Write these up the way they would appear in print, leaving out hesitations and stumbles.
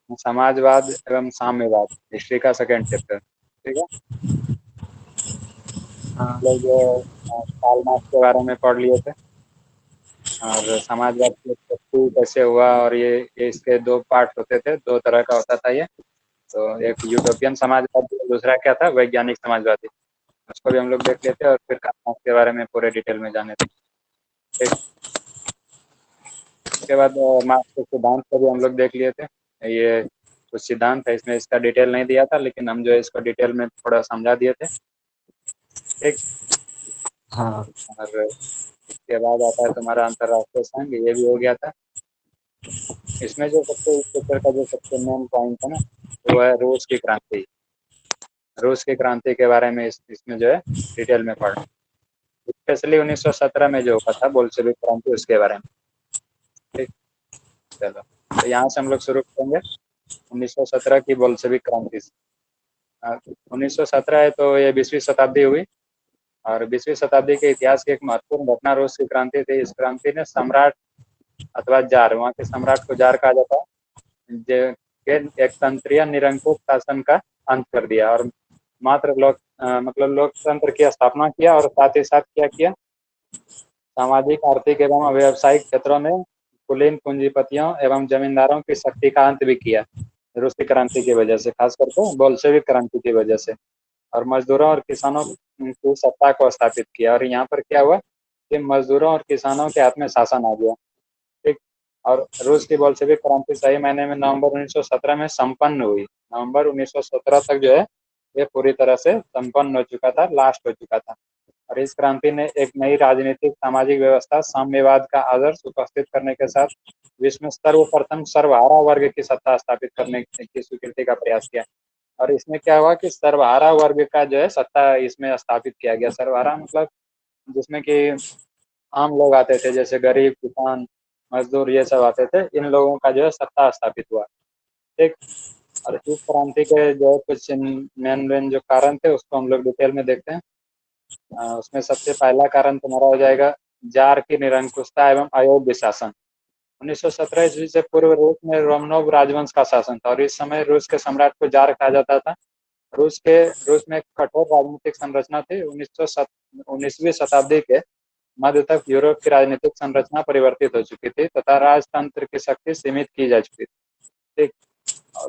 समाजवाद एवं साम्यवाद, हिस्ट्री का सेकंड चैप्टर। ठीक है। हाँ। लोग कार्ल मार्क्स के बारे में पढ़ लिए थे, और समाजवाद की उत्पत्ति कैसे हुआ, और ये इसके दो पार्ट होते थे, दो तरह का होता था ये। तो एक यूटोपियन समाजवादी, दूसरा क्या था, वैज्ञानिक समाजवादी। उसको भी हम लोग देख लेते और फिर कार्ल मार्क्स के बारे में पूरे डिटेल में जाने थे। ठीक। उसके बाद मार्क्स के सिद्धांत को भी हम लोग देख लिए थे। ये कुछ सिद्धांत है, इसमें इसका डिटेल नहीं दिया था, लेकिन हम जो है इसको डिटेल में थोड़ा समझा दिए थे। ठीक। हाँ। और इसके बाद आता है तुम्हारा अंतर्राष्ट्रीय संघ, ये भी हो गया था। इसमें जो सबसे, इस पेपर का जो सबसे मेन पॉइंट है ना, वो है रूस की क्रांति। रूस की क्रांति के बारे में इसमें जो है डिटेल में पढ़ना, स्पेशली 1917 में जो हुआ था बोल्शेविक क्रांति, उसके बारे में। ठीक। चलो, तो यहाँ से हम लोग शुरू करेंगे 1917 की बोल्शेविक क्रांति से। 1917 है तो ये 20वीं शताब्दी हुई, और 20वीं शताब्दी के इतिहास की एक महत्वपूर्ण घटना रूस की क्रांति थी। इस क्रांति ने सम्राट अथवा जार, वहाँ के सम्राट को जार कहा जाता है, जो के एक तंत्रीय निरंकुश शासन का अंत कर दिया, और मात्र मतलब लोकतंत्र की स्थापना किया, और साथ ही साथ क्या किया, सामाजिक, आर्थिक एवं व्यावसायिक क्षेत्रों में कुलीन पूंजीपतियों एवं जमींदारों की शक्ति का अंत भी किया, रूसी क्रांति की वजह से, खास करके बोल्शेविक क्रांति की वजह से। और मजदूरों और किसानों की सत्ता को स्थापित किया, और यहाँ पर क्या हुआ कि मजदूरों और किसानों के हाथ में शासन आ गया। ठीक। और रूस की बोल्शेविक क्रांति सही मायने में नवंबर 1917 में संपन्न हुई। नवंबर 1917 तक जो है ये पूरी तरह से संपन्न हो चुका था, लास्ट हो चुका था। और इस क्रांति ने एक नई राजनीतिक सामाजिक व्यवस्था, साम्यवाद का आदर्श उपस्थित करने के साथ विश्व में सर्वप्रथम सर्वहारा वर्ग की सत्ता स्थापित करने की स्वीकृति का प्रयास किया। और इसमें क्या हुआ कि सर्वहारा वर्ग का जो है सत्ता इसमें स्थापित किया गया। सर्वहारा मतलब जिसमें कि आम लोग आते थे, जैसे गरीब, किसान, मजदूर, ये सब आते थे, इन लोगों का जो है सत्ता स्थापित हुआ। ठीक। और इस क्रांति के जो है कुछ मेन मेन जो कारण थे उसको हम लोग डिटेल में देखते हैं। उसमें सबसे पहला कारण तुम्हारा हो जाएगा जार की निरंकुशता एवं अयोग्य शासन। 1917 ईस्वी से पूर्व रूस में रोमनोव राजवंश का शासन था, और इस समय रूस के सम्राट को जार कहा जाता था। रूस में एक कठोर राजनीतिक संरचना थी। 19वीं शताब्दी के मध्य तक यूरोप की राजनीतिक संरचना परिवर्तित हो चुकी थी तथा राजतंत्र की शक्ति सीमित की जा चुकी थी। ठीक।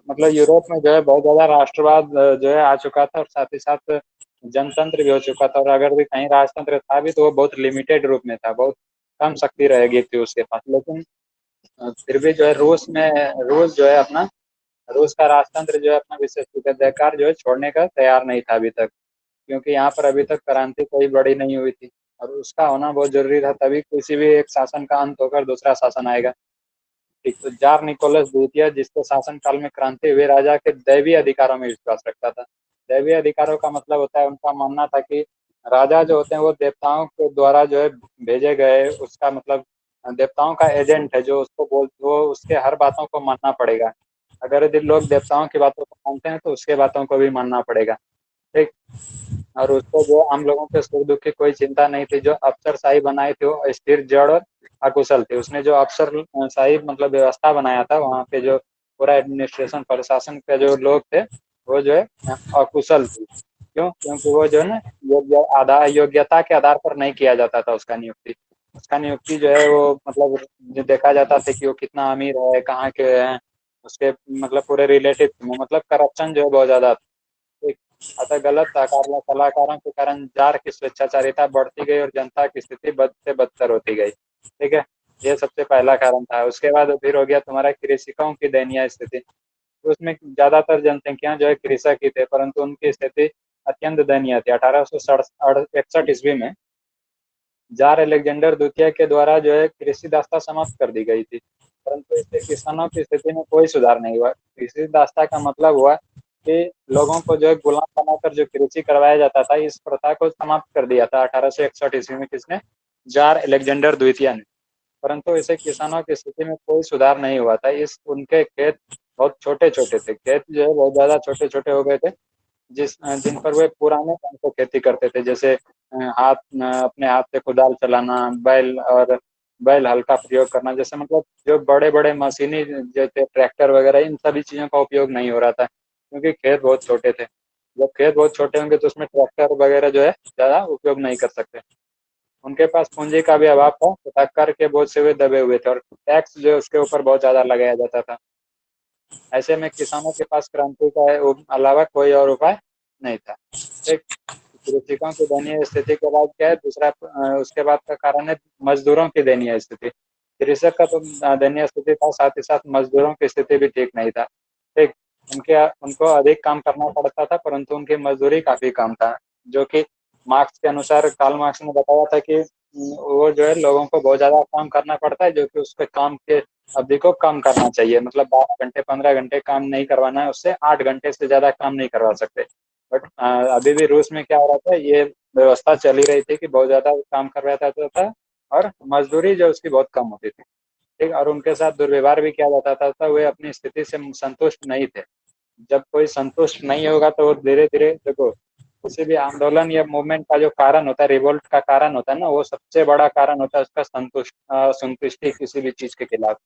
मतलब यूरोप में जो है बहुत ज्यादा राष्ट्रवाद जो है आ चुका था, और साथ ही साथ जनतंत्र भी हो चुका था, और अगर भी कहीं राजतंत्र था भी तो वो बहुत लिमिटेड रूप में था, बहुत कम शक्ति रहेगी थी उसके पास। लेकिन फिर भी जो है रूस जो है अपना, रूस का राजतंत्र जो है अपना विशेषाधिकार जो है छोड़ने का तैयार नहीं था अभी तक, क्योंकि यहाँ पर अभी तक क्रांति कोई बड़ी नहीं हुई थी, और उसका होना बहुत जरूरी था, तभी किसी भी एक शासन का अंत होकर दूसरा शासन आएगा। ठीक। तो जार निकोलस द्वितीय, जिसके शासन काल में क्रांति हुई, राजा के दैवीय अधिकारों में विश्वास रखता था। दैवीय अधिकारों का मतलब होता है, उनका मानना था कि राजा जो होते हैं वो देवताओं के द्वारा जो है भेजे गए, उसका मतलब देवताओं का एजेंट है, जो उसको बोल, वो उसके हर बातों को मानना पड़ेगा। अगर यदि लोग देवताओं की बातों को मानते हैं तो उसके बातों को भी मानना पड़ेगा। ठीक। और उसको जो आम लोगों के सुख दुख की कोई चिंता नहीं थी। जो अफसरशाही बनाई थी वो स्थिर, जड़ और अकुशल थी। उसने जो अफसरशाही मतलब व्यवस्था बनाया था, वहाँ पे जो पूरा एडमिनिस्ट्रेशन, प्रशासन के जो लोग थे वो जो है अकुशल थे। क्यों? क्योंकि वो जो है ना योग्यता के आधार पर नहीं किया जाता था उसका नियुक्ति। उसका नियुक्ति जो है वो मतलब जो देखा जाता था कि वो कितना अमीर है, कहाँ के हैं, उसके मतलब पूरे रिलेटिव में, मतलब करप्शन जो है बहुत ज्यादा था। अतः गलत कलाकारों के कारण जार की स्वेच्छाचारिता बढ़ती गई और जनता की स्थिति बद से बदतर होती गई। ठीक है। ये सबसे पहला कारण था। उसके बाद फिर हो गया तुम्हारा कृषकों की दयनीय स्थिति। तो उसमें ज्यादातर जनसंख्या जो है कृषक ही थे, परंतु उनकी स्थिति अत्यंत दयनीय थी। 1861 ईस्वी में जार अलेक्जेंडर द्वितीय के द्वारा जो है कृषि दास्ता समाप्त कर दी गई थी, परंतु इससे किसानों की स्थिति में कोई सुधार नहीं हुआ। कृषि दास्ता का मतलब हुआ कि लोगों को जो है गुलाम बनाकर जो कृषि करवाया जाता था, इस प्रथा को समाप्त कर दिया था 1861 ईस्वी में। किसने? जार अलेक्जेंडर द्वितीय ने। परंतु इसे किसानों की स्थिति में कोई सुधार नहीं हुआ था। इस उनके खेत बहुत छोटे छोटे थे, खेत जो है बहुत ज्यादा छोटे छोटे हो गए थे, जिन पर वे पुराने ढंग से खेती करते थे, जैसे अपने हाथ से कुदाल चलाना, बैल और बैल हल का प्रयोग करना, जैसे मतलब जो बड़े बड़े मशीनी जैसे ट्रैक्टर वगैरह इन सभी चीज़ों का उपयोग नहीं हो रहा था, क्योंकि खेत बहुत छोटे थे। जब खेत बहुत छोटे होंगे तो उसमें ट्रैक्टर वगैरह जो है ज़्यादा उपयोग नहीं कर सकते। उनके पास पूंजी का भी अभाव था तथा कर के बोझ से वे दबे हुए थे, और टैक्स जो है उसके ऊपर बहुत ज़्यादा लगाया जाता था। ऐसे में किसानों के पास क्रांति का अलावा कोई और उपाय नहीं था। एक कृषकों की दयनीय स्थिति के बाद क्या है, दूसरा उसके बाद का कारण है मजदूरों की दयनीय स्थिति। कृषक का तो दयनीय स्थिति था, साथ ही साथ मजदूरों की स्थिति भी ठीक नहीं था। ठीक, उनके उनको अधिक काम करना पड़ता था, परंतु उनकी मजदूरी काफी कम था, जो कि मार्क्स के अनुसार, कार्ल मार्क्स ने बताया था कि वो जो है लोगों को बहुत ज्यादा काम करना पड़ता है, जो कि उसके काम के अवधि को कम करना चाहिए, मतलब 12 घंटे 15 घंटे काम नहीं करवाना है, उससे 8 घंटे से ज्यादा काम नहीं करवा सकते। बट अभी भी रूस में क्या हो रहा था, ये व्यवस्था चली रही थी कि बहुत ज्यादा काम करवाया जाता था और मजदूरी जो उसकी बहुत कम होती थी। ठीक, और उनके साथ दुर्व्यवहार भी किया जाता था, वे अपनी स्थिति से संतुष्ट नहीं थे। जब कोई संतुष्ट नहीं होगा तो वो धीरे धीरे, देखो किसी भी आंदोलन या मूवमेंट का जो कारण होता है, रिवोल्ट का कारण होता है ना, वो सबसे बड़ा कारण होता है उसका संतुष्टि किसी भी चीज के खिलाफ।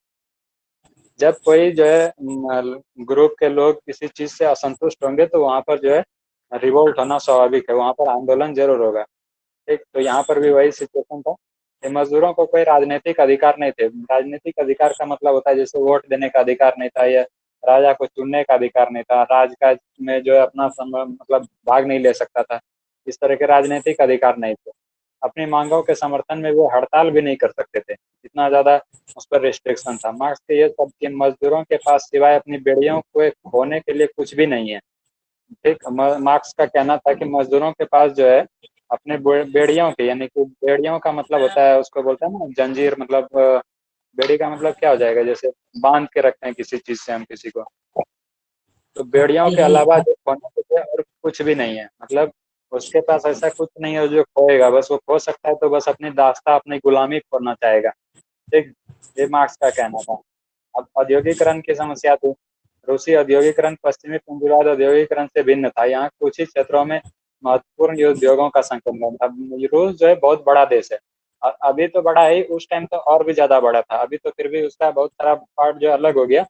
जब कोई जो है ग्रुप के लोग किसी चीज से असंतुष्ट होंगे तो वहां पर जो है रिवोल्ट होना स्वाभाविक है, वहां पर आंदोलन जरूर होगा। ठीक, तो यहाँ पर भी वही सिचुएशन था कि मजदूरों को कोई राजनीतिक अधिकार नहीं थे। राजनीतिक अधिकार का मतलब होता है जैसे वोट देने का अधिकार नहीं था, या राजा को चुनने का अधिकार नहीं था, राजकाज में जो है अपना मतलब भाग नहीं ले सकता था, इस तरह के राजनीतिक अधिकार नहीं थे। अपनी मांगों के समर्थन में वो हड़ताल भी नहीं कर सकते थे, इतना ज्यादा उस पर रिस्ट्रिक्शन था। मार्क्स के ये सब कि मजदूरों के पास सिवाय अपनी बेड़ियों को खोने के लिए कुछ भी नहीं है। ठीक, मार्क्स का कहना था कि मजदूरों के पास जो है अपने बेड़ियों के, यानी कि बेड़ियों का मतलब होता है, उसको बोलते हैं ना जंजीर, मतलब बेड़ी का मतलब क्या हो जाएगा, जैसे बांध के रखते हैं किसी चीज से हम किसी को, तो बेड़ियों के ये अलावा जो खोने के लिए और कुछ भी नहीं है। मतलब उसके पास ऐसा कुछ नहीं है जो खोएगा, बस वो खो सकता है तो बस अपनी दास्ता, अपनी गुलामी खोना चाहेगा। ठीक, ये मार्क्स का कहना था। अब औद्योगिकरण की समस्या थी। रूसी औद्योगिकरण पश्चिमी पूंजीवाद औद्योगिकरण से भिन्न था। यहाँ कुछ ही क्षेत्रों में महत्वपूर्ण उद्योगों का संकलन था। रूस जो है बहुत बड़ा देश है, और अभी तो बड़ा है, उस टाइम तो और भी ज्यादा बड़ा था। अभी तो फिर भी उसका बहुत सारा पार्ट जो अलग हो गया,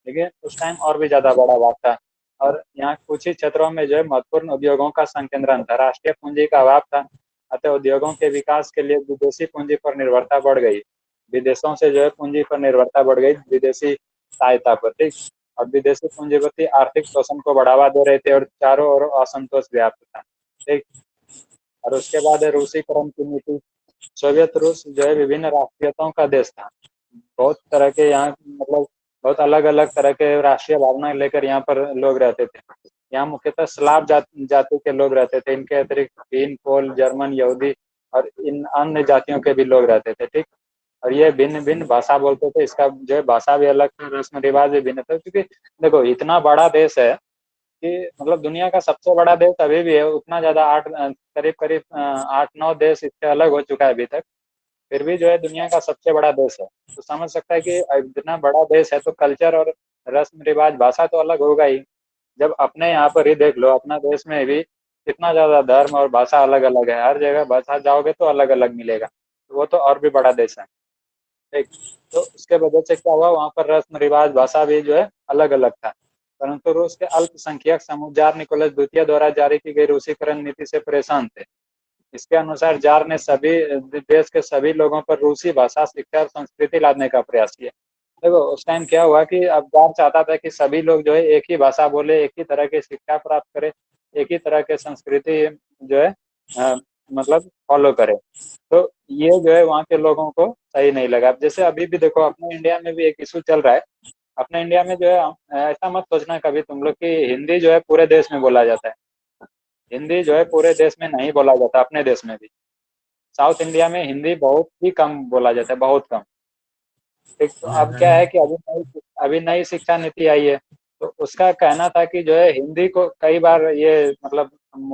लेकिन उस टाइम और भी ज्यादा बड़ा भाग था। और यहाँ कुछ ही क्षेत्रों में जो है महत्वपूर्ण उद्योगों का संकेंद्रण था। राष्ट्रीय पूंजी का अभाव था, अतः उद्योगों के विकास के लिए विदेशी पूंजी पर निर्भरता बढ़ गई। विदेशों से जो है पूंजी पर निर्भरता बढ़ गई, विदेशी सहायता पर। ठीक, और विदेशी पूंजीपति आर्थिक शोषण को बढ़ावा दे रहे थे और चारों ओर असंतोष व्याप्त था। ठीक, और उसके बाद है रूसीकरण की नीति। सोवियत रूस जो है विभिन्न राष्ट्रीयताओं का देश था। बहुत तरह के यहाँ, मतलब बहुत अलग अलग तरह के राष्ट्रीय भावना लेकर यहाँ पर लोग रहते थे। यहाँ मुख्यतः स्लाव जाति के लोग रहते थे। इनके अतिरिक्त फिन, पोल, जर्मन, यहूदी और इन अन्य जातियों के भी लोग रहते थे। ठीक, और ये भिन्न भिन्न भाषा बोलते थे। इसका जो है भाषा भी अलग था, रस्म रिवाज भी भिन्न था, क्योंकि देखो इतना बड़ा देश है कि मतलब दुनिया का सबसे बड़ा देश अभी भी है, उतना ज्यादा करीब करीब 8-9 देश इससे अलग हो चुका है अभी तक, फिर भी जो है दुनिया का सबसे बड़ा देश है। तो समझ सकता है कि इतना बड़ा देश है तो कल्चर और रस्म रिवाज भाषा तो अलग होगा ही। जब अपने यहाँ पर ही देख लो, अपना देश में भी कितना ज्यादा धर्म और भाषा अलग अलग है, हर जगह भाषा जाओगे तो अलग अलग मिलेगा, तो वो तो और भी बड़ा देश है। ठीक, तो उसके वजह से क्या हुआ, वहाँ पर रस्म रिवाज भाषा भी जो है अलग अलग था। परंतु रूस के अल्पसंख्यक समूह जार निकोलस द्वितीय द्वारा जारी की गई रूसीकरण नीति से परेशान थे। इसके अनुसार जार ने सभी देश के सभी लोगों पर रूसी भाषा, शिक्षा और संस्कृति लादने का प्रयास किया। देखो उस टाइम क्या हुआ कि अब जार चाहता था कि सभी लोग जो है एक ही भाषा बोले, एक ही तरह की शिक्षा प्राप्त करे, एक ही तरह के संस्कृति जो है मतलब फॉलो करे। तो ये जो है वहाँ के लोगों को सही नहीं लगा। अब जैसे अभी भी देखो अपने इंडिया में भी एक इशू चल रहा है। अपने इंडिया में जो है ऐसा मत सोचना कभी तुम लोग कि हिंदी जो है पूरे देश में बोला जाता है। हिंदी जो है पूरे देश में नहीं बोला जाता, अपने देश में भी। साउथ इंडिया में हिंदी बहुत ही कम बोला जाता है, बहुत कम। ठीक, तो अब ज्यादा क्या नहीं। है कि अभी नई शिक्षा नीति आई है, तो उसका कहना था कि जो है हिंदी को, कई बार ये मतलब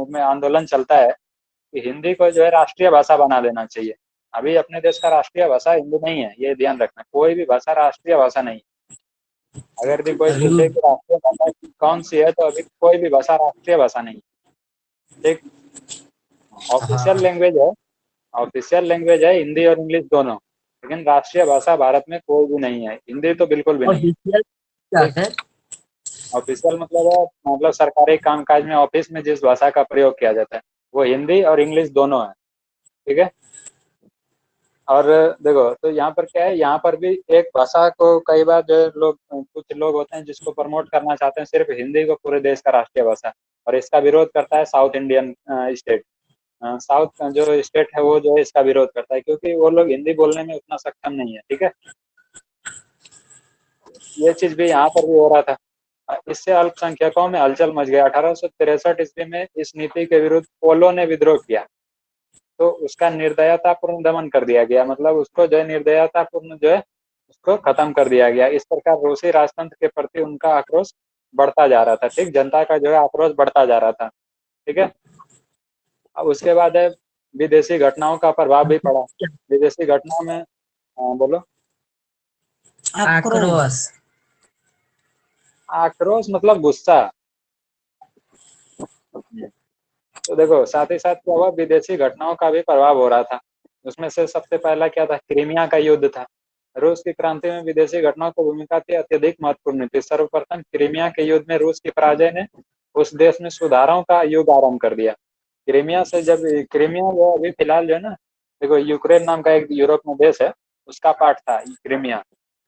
में आंदोलन चलता है कि हिंदी को जो है राष्ट्रीय भाषा बना देना चाहिए। अभी अपने देश का राष्ट्रीय भाषा हिंदी नहीं है, ये ध्यान रखना, कोई भी भाषा राष्ट्रीय भाषा नहीं है। अगर भी कोई अभी पूछे कि राष्ट्रीय भाषा कौन सी है, तो अभी कोई भी भाषा राष्ट्रीय भाषा नहीं है। ठीक, ऑफिशियल हाँ लैंग्वेज है, ऑफिशियल लैंग्वेज है हिंदी और इंग्लिश दोनों। लेकिन राष्ट्रीय भाषा भारत में कोई भी नहीं है, हिंदी तो बिल्कुल भी नहीं है। ऑफिशियल क्या ठीक, है? ऑफिशियल मतलब है, मतलब सरकारी कामकाज में ऑफिस में जिस भाषा का प्रयोग किया जाता है वो हिंदी और इंग्लिश दोनों है। ठीक है। और देखो तो यहाँ पर क्या है, यहाँ पर भी एक भाषा को कई बार जो लोग, कुछ लोग होते हैं जिसको प्रमोट करना चाहते हैं सिर्फ हिंदी को पूरे देश का राष्ट्रीय भाषा, और इसका विरोध करता है साउथ इंडियन स्टेट। साउथ का जो स्टेट है वो जो है इसका विरोध करता है, क्योंकि वो लोग हिंदी बोलने में उतना सक्षम नहीं है। ठीक है। ये चीज भी यहाँ पर भी हो रहा था। इससे अल्पसंख्यकों में हलचल मच गया। 1863 ईस्वी में इस नीति के विरुद्ध पोलो ने विद्रोह किया, तो उसका निर्दयतापूर्ण दमन कर दिया गया, मतलब उसको जो है निर्दयतापूर्ण जो है उसको खत्म कर दिया गया। इस प्रकार रूसी राजतंत्र के प्रति उनका आक्रोश बढ़ता जा रहा था। ठीक, जनता का जो है आक्रोश बढ़ता जा रहा था। ठीक है। अब उसके बाद है विदेशी घटनाओं का प्रभाव भी पड़ा। विदेशी घटनाओं में, हाँ बोलो। आक्रोश। आक्रोश मतलब गुस्सा। तो देखो साथ ही साथ क्या हुआ, विदेशी घटनाओं का भी प्रभाव हो रहा था। उसमें से सबसे पहला क्या था, क्रीमिया का युद्ध था। रूस की क्रांति में विदेशी घटनाओं की भूमिका थी अत्यधिक महत्वपूर्ण थी। सर्वप्रथम क्रीमिया के युद्ध में रूस की पराजय ने उस देश में सुधारों का युग आरंभ कर दिया। क्रीमिया से जब, क्रीमिया जो अभी फिलहाल जो है ना, देखो यूक्रेन नाम का एक यूरोप में देश है, उसका पार्ट था क्रीमिया।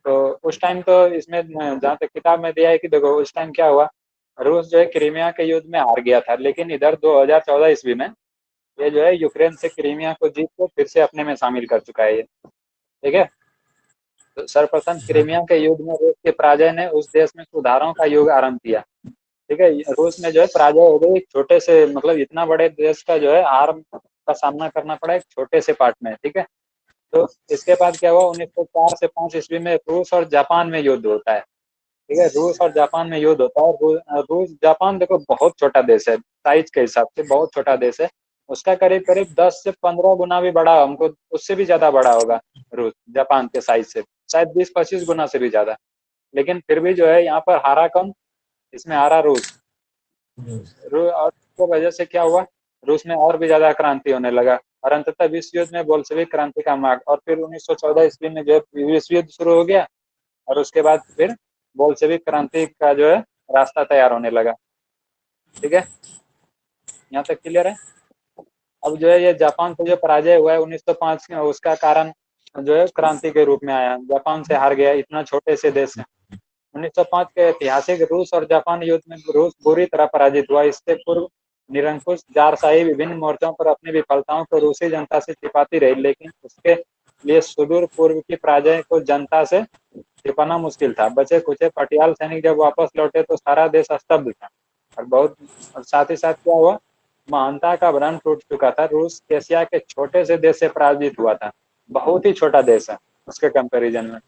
तो उस टाइम तो इसमें जहाँ तक किताब में दिया है कि देखो उस टाइम क्या हुआ, रूस जो है क्रीमिया के युद्ध में हार गया था, लेकिन इधर 2014 ईस्वी में ये जो है यूक्रेन से क्रीमिया को जीत को फिर से अपने में शामिल कर चुका है ये। ठीक है। तो सर्वप्रथम क्रीमिया के युद्ध में रूस के पराजय ने उस देश में सुधारों का युग आरंभ किया। ठीक है। रूस में जो है पराजय हो गई छोटे से, मतलब इतना बड़े देश का जो है हार का सामना करना पड़ा एक छोटे से पार्ट में। ठीक है। तो इसके बाद क्या हुआ, 1904 से 5 ईस्वी में रूस और जापान में युद्ध होता है। ठीक है। रूस और जापान में युद्ध होता है। रूस जापान देखो बहुत छोटा देश है, साइज के हिसाब से बहुत छोटा देश है। उसका करीब करीब 10 से 15 गुना भी बड़ा, हमको उससे भी ज्यादा बड़ा होगा रूस जापान के साइज से, शायद 20-25 गुना से भी ज्यादा। लेकिन फिर भी जो है यहाँ पर हारा कौन, इसमें हारा रूस। और इसकी वजह से क्या हुआ, रूस में और भी ज्यादा क्रांति होने लगा, और अंततः विश्व युद्ध में बोल्शेविक क्रांति का मार्ग, और फिर 1914 ईस्वी में जो है विश्व युद्ध शुरू हो गया, और उसके बाद फिर बोल्शेविक क्रांति का जो है रास्ता तैयार होने लगा। ठीक है। यहाँ तक क्लियर है। अब जो है ये जापान से जो पराजय हुआ है 1905 में, उसका कारण जो है क्रांति के रूप में आया, जापान से हार गया इतना छोटे से देश है। 1905 के ऐतिहासिक रूस और जापान युद्ध में रूस बुरी तरह पराजित हुआ। इससे पूर्व निरंकुश जारशाही विभिन्न मोर्चों पर अपनी विफलताओं को रूसी जनता से छिपाती रही, लेकिन उसके लिए सुदूर पूर्व की पराजय को जनता से छिपाना मुश्किल था। बचे कुचे पटियाल सैनिक जब वापस लौटे तो सारा देश स्तब्ध था, और बहुत, और साथ ही साथ क्या हुआ, महानता का भ्रम टूट चुका था। रूस एशिया के छोटे से देश से पराजित हुआ था, बहुत ही छोटा देश है उसके कंपैरिजन में।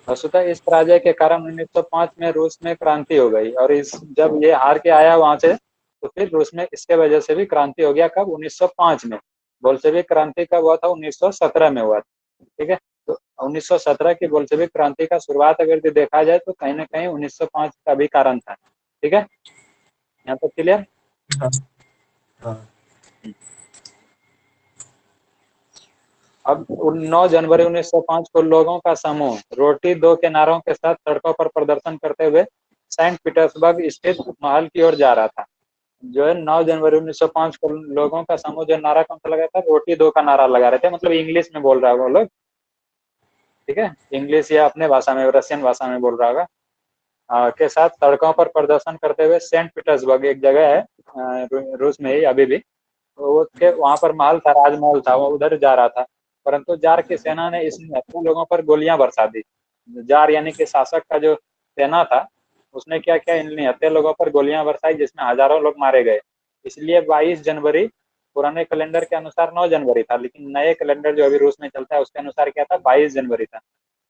वस्तुतः इस पराजय के कारण 1905 में रूस में क्रांति हो गई, और इस जब ये हार के आया वहां से, तो फिर रूस में इसके वजह से भी क्रांति हो गया। कब, 1905 में। बोल्शेविक क्रांति कब हुआ था, 1917 में हुआ था। ठीक है। तो 1917 की बोल्शेविक क्रांति का शुरुआत अगर देखा जाए तो कहीं ना कहीं 1905 का भी कारण था। ठीक है। यहाँ तक क्लियर। हाँ, हाँ। अब 9 जनवरी 1905 को लोगों का समूह रोटी दो के नारों के साथ सड़कों पर प्रदर्शन करते हुए सेंट पीटर्सबर्ग स्थित महल की ओर जा रहा था। जो है 9 जनवरी 1905 को लोगों का समूह जो नारा कौन सा लगा था, रोटी दो का नारा लगा रहे थे, मतलब इंग्लिश में बोल रहा है वो लोग। ठीक है। इंग्लिश या अपने भाषा में, रशियन भाषा में बोल रहा होगा। के साथ सड़कों पर प्रदर्शन करते हुए सेंट पीटर्सबर्ग एक जगह है रूस में ही अभी भी, तो उसके वहां पर महल था, राजमहल था, वो उधर जा रहा था। परंतु जार की सेना ने इस निहत्थे लोगों पर गोलियां बरसा दी। जार यानी कि शासक का जो सेना था, उसने क्या किया, इन निहत्थे लोगों पर गोलियां बरसाई, जिसमें हजारों लोग मारे गए। इसलिए 22 जनवरी, पुराने कैलेंडर के अनुसार 9 जनवरी था, लेकिन नए कैलेंडर जो अभी रूस में चलता है उसके अनुसार क्या था, 22 जनवरी था।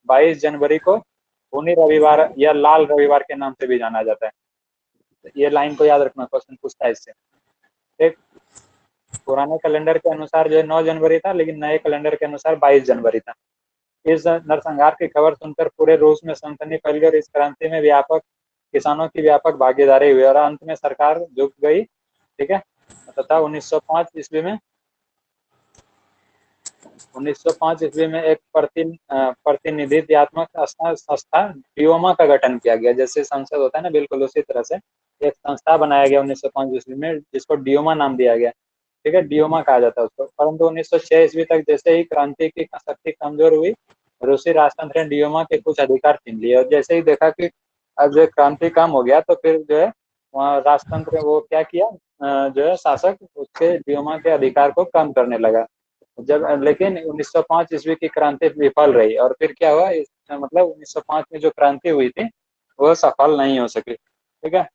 22 जनवरी को खूनी रविवार या लाल रविवार के नाम से भी जाना जाता है। ये लाइन को याद रखना, क्वेश्चन पूछता है इससे। ठीक। पुराने कैलेंडर के अनुसार जो है 9 जनवरी था, लेकिन नए कैलेंडर के अनुसार 22 जनवरी था। इस नरसंहार की खबर सुनकर पूरे रूस में सनसनी फैल गई और इस क्रांति में व्यापक किसानों की व्यापक भागीदारी हुई, और अंत में सरकार झुक गई। ठीक है। तथा 1905 ईस्वी में 1905 ईस्वी में एक प्रतिनिधित्वात्मक संस्था डियोमा का गठन किया गया। जैसे संसद होता है ना, बिल्कुल उसी तरह से एक संस्था बनाया गया 1905 ईस्वी में, जिसको डियोमा नाम दिया गया। ठीक है, डियोमा कहा जाता है उसको। परंतु 1906 ईस्वी तक जैसे ही क्रांति की शक्ति कमजोर हुई, रूसी राजतंत्र ने डियोमा के कुछ अधिकार छीन लिए, और जैसे ही देखा कि अब जो क्रांति कम हो गया, तो फिर जो है वहाँ राजतंत्र वो क्या किया, जो है शासक उसके डियोमा के अधिकार को कम करने लगा। जब लेकिन 1905 ईस्वी की क्रांति विफल रही, और फिर क्या हुआ, मतलब 1905 में जो क्रांति हुई थी वो सफल नहीं हो सकी। ठीक है,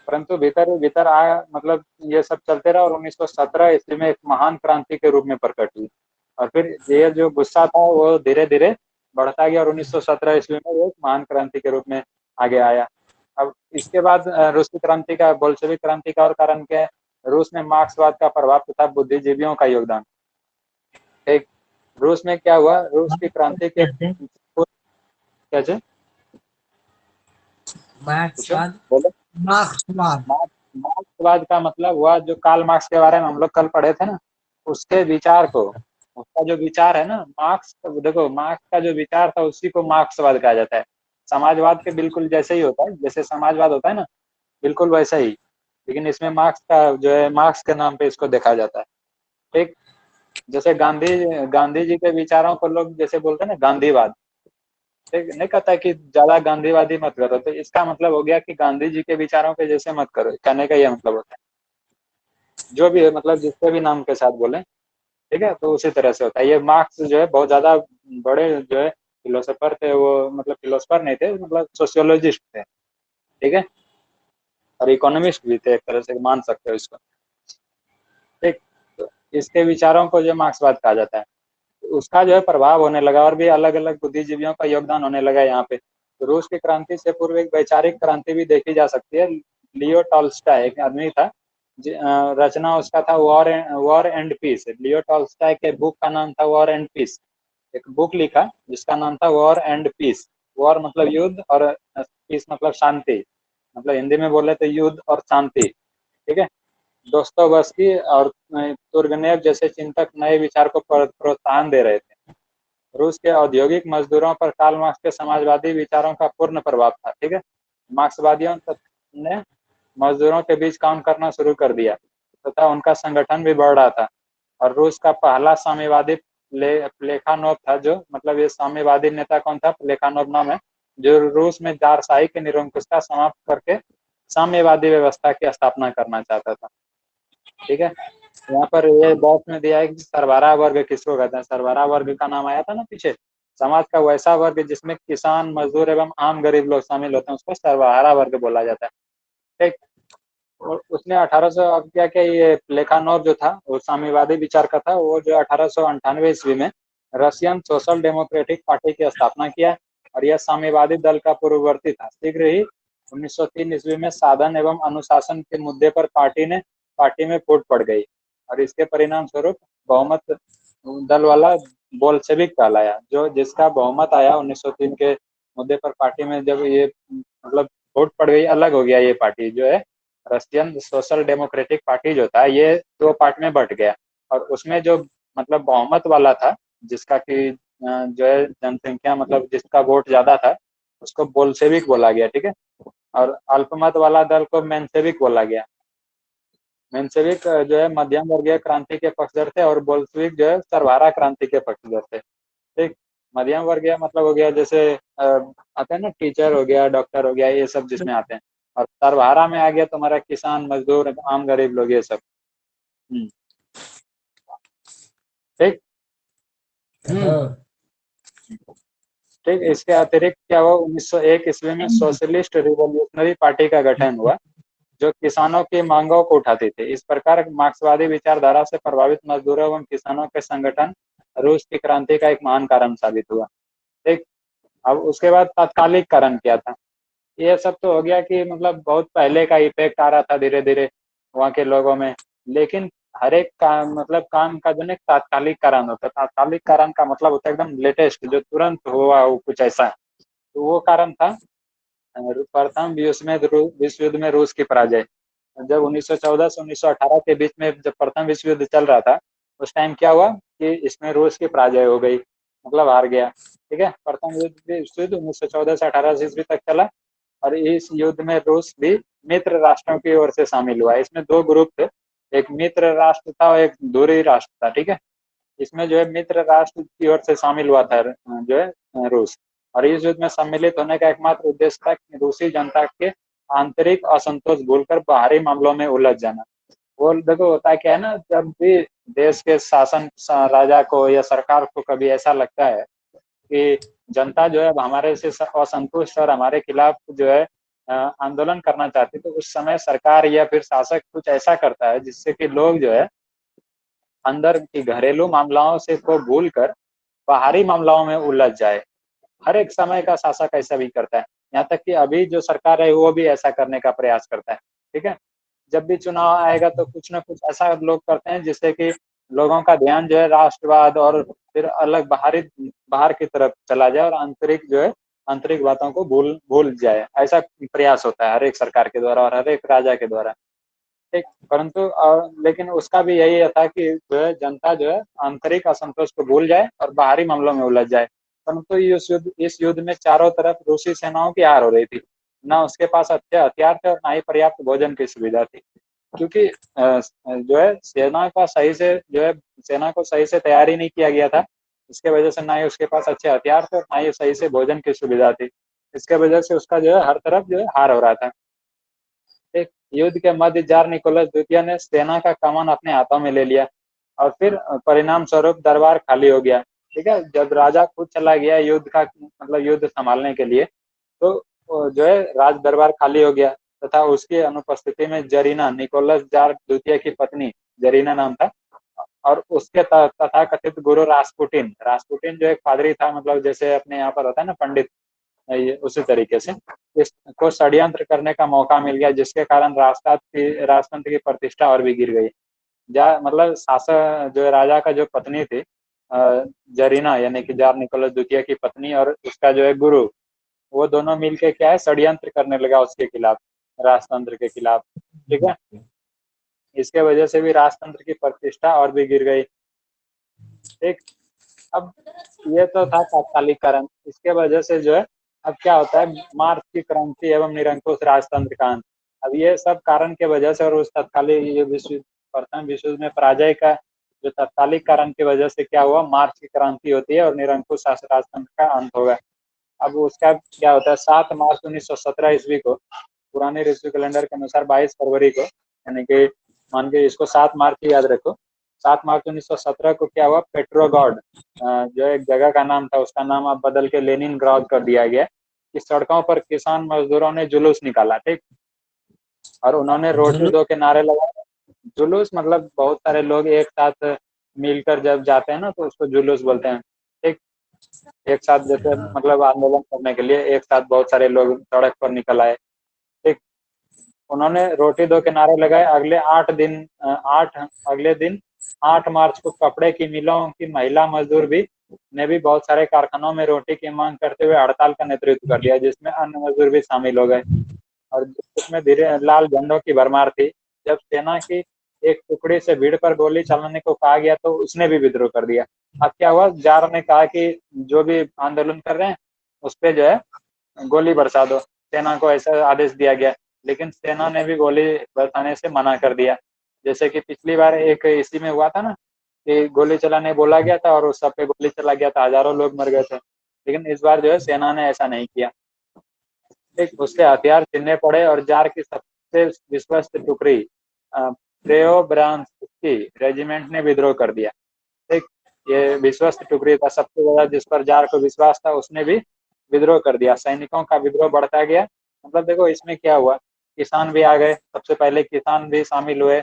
परंतु भीतर भीतर मतलब ये सब चलते रहा, और 1917 ईस्वी में एक महान क्रांति के रूप में प्रकट हुई। और फिर ये जो गुस्सा था वो धीरे धीरे बढ़ता गया, और 1917 ईस्वी में वो एक महान क्रांति के रूप में आगे आया। अब इसके बाद रूसी क्रांति का, बोल्शेविक क्रांति का और कारण क्या है? रूस में मार्क्सवाद का प्रभाव तथा बुद्धिजीवियों का योगदान। एक रूस में क्या हुआ, रूस की क्रांति के कैसे पूछो मार्क्सवाद। बोलो। मार्क्सवाद। मार्क्सवाद का मतलब हुआ, जो कार्ल मार्क्स के बारे में हम लोग कल पढ़े थे ना, उसके विचार को, उसका जो विचार है ना, मार्क्स, देखो मार्क्स का जो विचार था उसी को मार्क्सवाद कहा जाता है। समाजवाद के बिल्कुल जैसे ही होता है, जैसे समाजवाद होता है ना, बिल्कुल वैसा ही, लेकिन इसमें मार्क्स का जो है, मार्क्स के नाम पे इसको देखा जाता है। ठीक, जैसे गांधी गांधी जी के विचारों को लोग जैसे बोलते हैं ना गांधीवाद, ठीक, नहीं कहता कि ज्यादा गांधीवादी मत करो, तो इसका मतलब हो गया कि गांधी जी के विचारों के जैसे मत करो, कहने का ये मतलब होता है। जो भी है, मतलब जिसके भी नाम के साथ बोले, ठीक है, तो उसी तरह से होता है। ये मार्क्स जो है बहुत ज्यादा बड़े जो है फिलोसोफर थे वो, मतलब फिलोसोफर नहीं थे, मतलब सोशियोलॉजिस्ट थे। ठीक है, और इकोनॉमिस्ट भी थे, एक तरह से मान सकते हो इसको। ठीक, तो इसके विचारों को जो मार्क्सवाद कहा जाता है, उसका जो है प्रभाव होने लगा, और भी अलग अलग बुद्धिजीवियों का योगदान होने लगा यहाँ पे। तो रूस की क्रांति से पूर्व एक वैचारिक क्रांति भी देखी जा सकती है। लियो टॉल्स्टाय एक आदमी था, रचना उसका था war and peace. Leo Tolstoy के बुक का नाम था वॉर एंड पीस। एक बुक लिखा जिसका नाम था वॉर एंड पीस। वॉर मतलब युद्ध, और पीस मतलब शांति, मतलब हिंदी में बोले तो युद्ध और शांति। ठीक है, दोस्तोवस्की और तुर्गनेव जैसे चिंतक नए विचार को प्रोत्साहन दे रहे थे। रूस के औद्योगिक मजदूरों पर कार्ल मार्क्स के समाजवादी विचारों का पूर्ण प्रभाव था। ठीक है, मार्क्सवादियों ने मजदूरों के बीच काम करना शुरू कर दिया, तथा उनका संगठन भी बढ़ रहा था। और रूस का पहला साम्यवादी प्लेखानोव था, जो मतलब ये साम्यवादी नेता कौन था, प्लेखानोव नाम है, जो रूस में जारशाही की निरंकुशता समाप्त करके साम्यवादी व्यवस्था की स्थापना करना चाहता था। ठीक है, यहाँ पर ये बॉक्स में दिया है कि सरबराह वर्ग किसको कहते हैं। सरबराह वर्ग का नाम आया था ना पीछे, समाज का वैसा वर्ग जिसमें किसान, मजदूर एवं आम गरीब लोग शामिल होते हैं, उसको सरबराह वर्ग बोला जाता है। ठीक, और उसने 1800, अब क्या क्या, ये प्लेखानोव जो था वो साम्यवादी विचार का था, वो जो 1898 ईस्वी में रशियन सोशल डेमोक्रेटिक पार्टी की स्थापना किया, और यह साम्यवादी दल का पूर्ववर्ती था। शीघ्र ही 1903 ईस्वी में साधन एवं अनुशासन के मुद्दे पर पार्टी में फूट पड़ गई, और इसके परिणाम स्वरूप बहुमत दल वाला बोल्शेविक कहलाया। जो जिसका बहुमत आया 1903 के मुद्दे पर पार्टी में, जब ये मतलब फूट पड़ गई, अलग हो गया, ये पार्टी जो है रशियन सोशल डेमोक्रेटिक पार्टी जो था, ये दो पार्ट में बट गया। और उसमें जो मतलब बहुमत वाला था, जिसका कि जो है जनसंख्या, मतलब जिसका वोट ज्यादा था, उसको बोल्शेविक बोला गया। ठीक है, और अल्पमत वाला दल को मेंशेविक बोला गया। मेंशेविक जो है मध्यम वर्गीय क्रांति के पक्षधर थे, और बोल्शेविक जो है सर्वहारा क्रांति के पक्षधर थे। ठीक, मध्यम वर्गीय मतलब हो गया जैसे आते हैं ना, टीचर हो गया, डॉक्टर हो गया, ये सब जिसमें आते हैं। और सर्वहारा में आ गया तुम्हारा किसान, मजदूर, आम गरीब लोग, ये सब। ठीक, ठीक, इसके अतिरिक्त क्या हुआ, 1901 ईस्वी में सोशलिस्ट रिवोल्यूशनरी पार्टी का गठन हुआ, जो किसानों की मांगों को उठाती थी। इस प्रकार मार्क्सवादी विचारधारा से प्रभावित मजदूरों एवं किसानों के संगठन रूस की क्रांति का एक महान कारण साबित हुआ। ठीक, अब उसके बाद तात्कालिक कारण क्या था? ये सब तो हो गया कि मतलब बहुत पहले का इफेक्ट आ रहा था धीरे धीरे वहाँ के लोगों में, लेकिन हर एक काम, मतलब काम का जो है तात्कालिक कारण होता है। तात्कालिक कारण का मतलब होता है एकदम लेटेस्ट, जो तुरंत हुआ हो कुछ ऐसा। तो वो कारण था प्रथम विश्व युद्ध में रूस की पराजय। जब 1914 से 1918 के बीच में जब प्रथम विश्व युद्ध चल रहा था, उस टाइम क्या हुआ कि इसमें रूस की पराजय हो गई, मतलब हार गया। ठीक है, प्रथम विश्व युद्ध 1914 से 18 ईस्वी तक चला, और इस युद्ध में रूस भी मित्र राष्ट्रों की ओर से शामिल हुआ। इसमें दो ग्रुप थे, एक मित्र राष्ट्र था और एक दूरी राष्ट्र था। ठीक है, इसमें जो है मित्र राष्ट्र की ओर से शामिल हुआ था जो है रूस। और इस युद्ध में सम्मिलित होने का एकमात्र उद्देश्य था कि रूसी जनता के आंतरिक असंतोष भूलकर बाहरी मामलों में उलझ जाना। वो देखो होता क्या है ना, जब भी देश के शासन राजा को या सरकार को कभी ऐसा लगता है कि जनता जो है अब हमारे से असंतुष्ट और हमारे खिलाफ जो है आंदोलन करना चाहती, तो उस समय सरकार या फिर शासक कुछ ऐसा करता है जिससे कि लोग जो है अंदर की घरेलू मामलाओं से को भूल कर बाहरी मामलाओं में उलझ जाए। हर एक समय का शासक ऐसा भी करता है, यहाँ तक कि अभी जो सरकार है वो भी ऐसा करने का प्रयास करता है। ठीक है, जब भी चुनाव आएगा तो कुछ ना कुछ ऐसा लोग करते हैं जिससे कि लोगों का ध्यान जो है राष्ट्रवाद और फिर अलग बाहर की तरफ चला जाए, और आंतरिक जो है आंतरिक बातों को भूल भूल जाए। ऐसा प्रयास होता है हर एक सरकार के द्वारा और हर एक राजा के द्वारा। ठीक, परंतु लेकिन उसका भी यही था कि जो है जनता जो है आंतरिक असंतोष को भूल जाए और बाहरी मामलों में उलझ जाए। परंतु इस युद्ध में चारों तरफ रूसी सेनाओं की हार हो रही थी। ना उसके पास अच्छे हथियार थे और ना ही पर्याप्त भोजन की सुविधा थी, क्योंकि जो है सेना को सही से तैयारी नहीं किया गया था। इसके वजह से ना ही उसके पास अच्छे हथियार थे और ना ही सही से भोजन की सुविधा थी। इसके वजह से उसका जो है हर तरफ जो है हार हो रहा था। एक युद्ध के मध्य जार निकोलस द्वितीय ने सेना का कमान अपने हाथों में ले लिया, और फिर परिणाम स्वरूप दरबार खाली हो गया। ठीक है, जब राजा खुद चला गया युद्ध का मतलब युद्ध संभालने के लिए, तो जो है राज दरबार खाली हो गया, तथा उसकी अनुपस्थिति में जरीना, निकोलस जार द्वितीय की पत्नी जरीना नाम था, और उसके तथा कथित गुरु रासपुटिन, रासपुटिन जो एक पादरी था, मतलब जैसे अपने यहाँ पर होता है ना पंडित, उसी तरीके से इसको षड्यंत्र करने का मौका मिल गया, जिसके कारण राजतंत्र की प्रतिष्ठा और भी गिर गई। मतलब शासक जो राजा का जो पत्नी थी जरीना, यानी कि जार निकोलस द्वितीय की पत्नी, और उसका जो है गुरु, वो दोनों मिलके क्या है षड्यंत्र करने लगा उसके खिलाफ, राजतंत्र के खिलाफ। ठीक है, इसके वजह से भी राजतंत्र की प्रतिष्ठा और भी गिर गई। ठीक, अब ये तो था तात्कालिक कारण। इसके वजह से जो है अब क्या होता है, मार्च की क्रांति एवं निरंकुश राजतंत्र का अंत। अब ये सब कारण के वजह से और उस तत्कालिक ये प्रथम विश्व युद्ध में पराजय का जो तत्कालिक कारण की वजह से क्या हुआ, मार्च की क्रांति होती है और निरंकुश राजतंत्र का अंत होगा। अब उसका क्या होता है, 7 मार्च 1917 ईस्वी को, पुराने ऋषि कैलेंडर के अनुसार 22 फरवरी को, यानी कि मान के इसको 7 मार्च ही याद रखो, 7 मार्च 1917 को क्या हुआ, पेट्रोगॉड जो एक जगह का नाम था उसका नाम अब बदल के लेनिन ग्राद कर दिया गया, कि सड़कों पर किसान मजदूरों ने जुलूस निकाला। ठीक, और उन्होंने रोटी जुलूस। दो के नारे लगाए। जुलूस मतलब बहुत सारे लोग एक साथ मिलकर जब जाते हैं ना तो उसको जुलूस बोलते हैं। ठीक, एक साथ जैसे हाँ। मतलब आंदोलन करने के लिए एक साथ बहुत सारे लोग सड़क पर निकल आए। ठीक, उन्होंने रोटी दो के नारे लगाए। अगले दिन 8 मार्च को कपड़े की मिलों की महिला मजदूर भी ने भी बहुत सारे कारखानों में रोटी की मांग करते हुए हड़ताल का नेतृत्व कर दिया, जिसमें अन्य मजदूर भी शामिल हो गए, और उसमें धीरे लाल झंडों की भरमार थी। जब सेना की एक टुकड़ी से भीड़ पर गोली चलाने को कहा गया तो उसने भी विद्रोह कर दिया। अब क्या हुआ, जार ने कहा कि जो भी आंदोलन कर रहे हैं उस पर जो है गोली बरसा दो, सेना को ऐसा आदेश दिया गया। लेकिन सेना ने भी गोली बरसाने से मना कर दिया। जैसे कि पिछली बार एक इसी में हुआ था ना, कि गोली चलाने बोला गया था और उस सब पे गोली चला गया था, हजारों लोग मर गए थे। लेकिन इस बार जो है सेना ने ऐसा नहीं किया। एक उसके हथियार छीनने पड़े और जार की सबसे विश्वस्त टुकड़ी प्रेओब्रांस्की रेजिमेंट ने विद्रोह कर दिया। एक ये विश्वस्त टुकड़ी था, सबसे ज्यादा जिस पर जार को विश्वास था उसने भी विद्रोह कर दिया। सैनिकों का विद्रोह बढ़ता गया। मतलब देखो इसमें क्या हुआ, किसान भी आ गए, सबसे पहले किसान भी शामिल हुए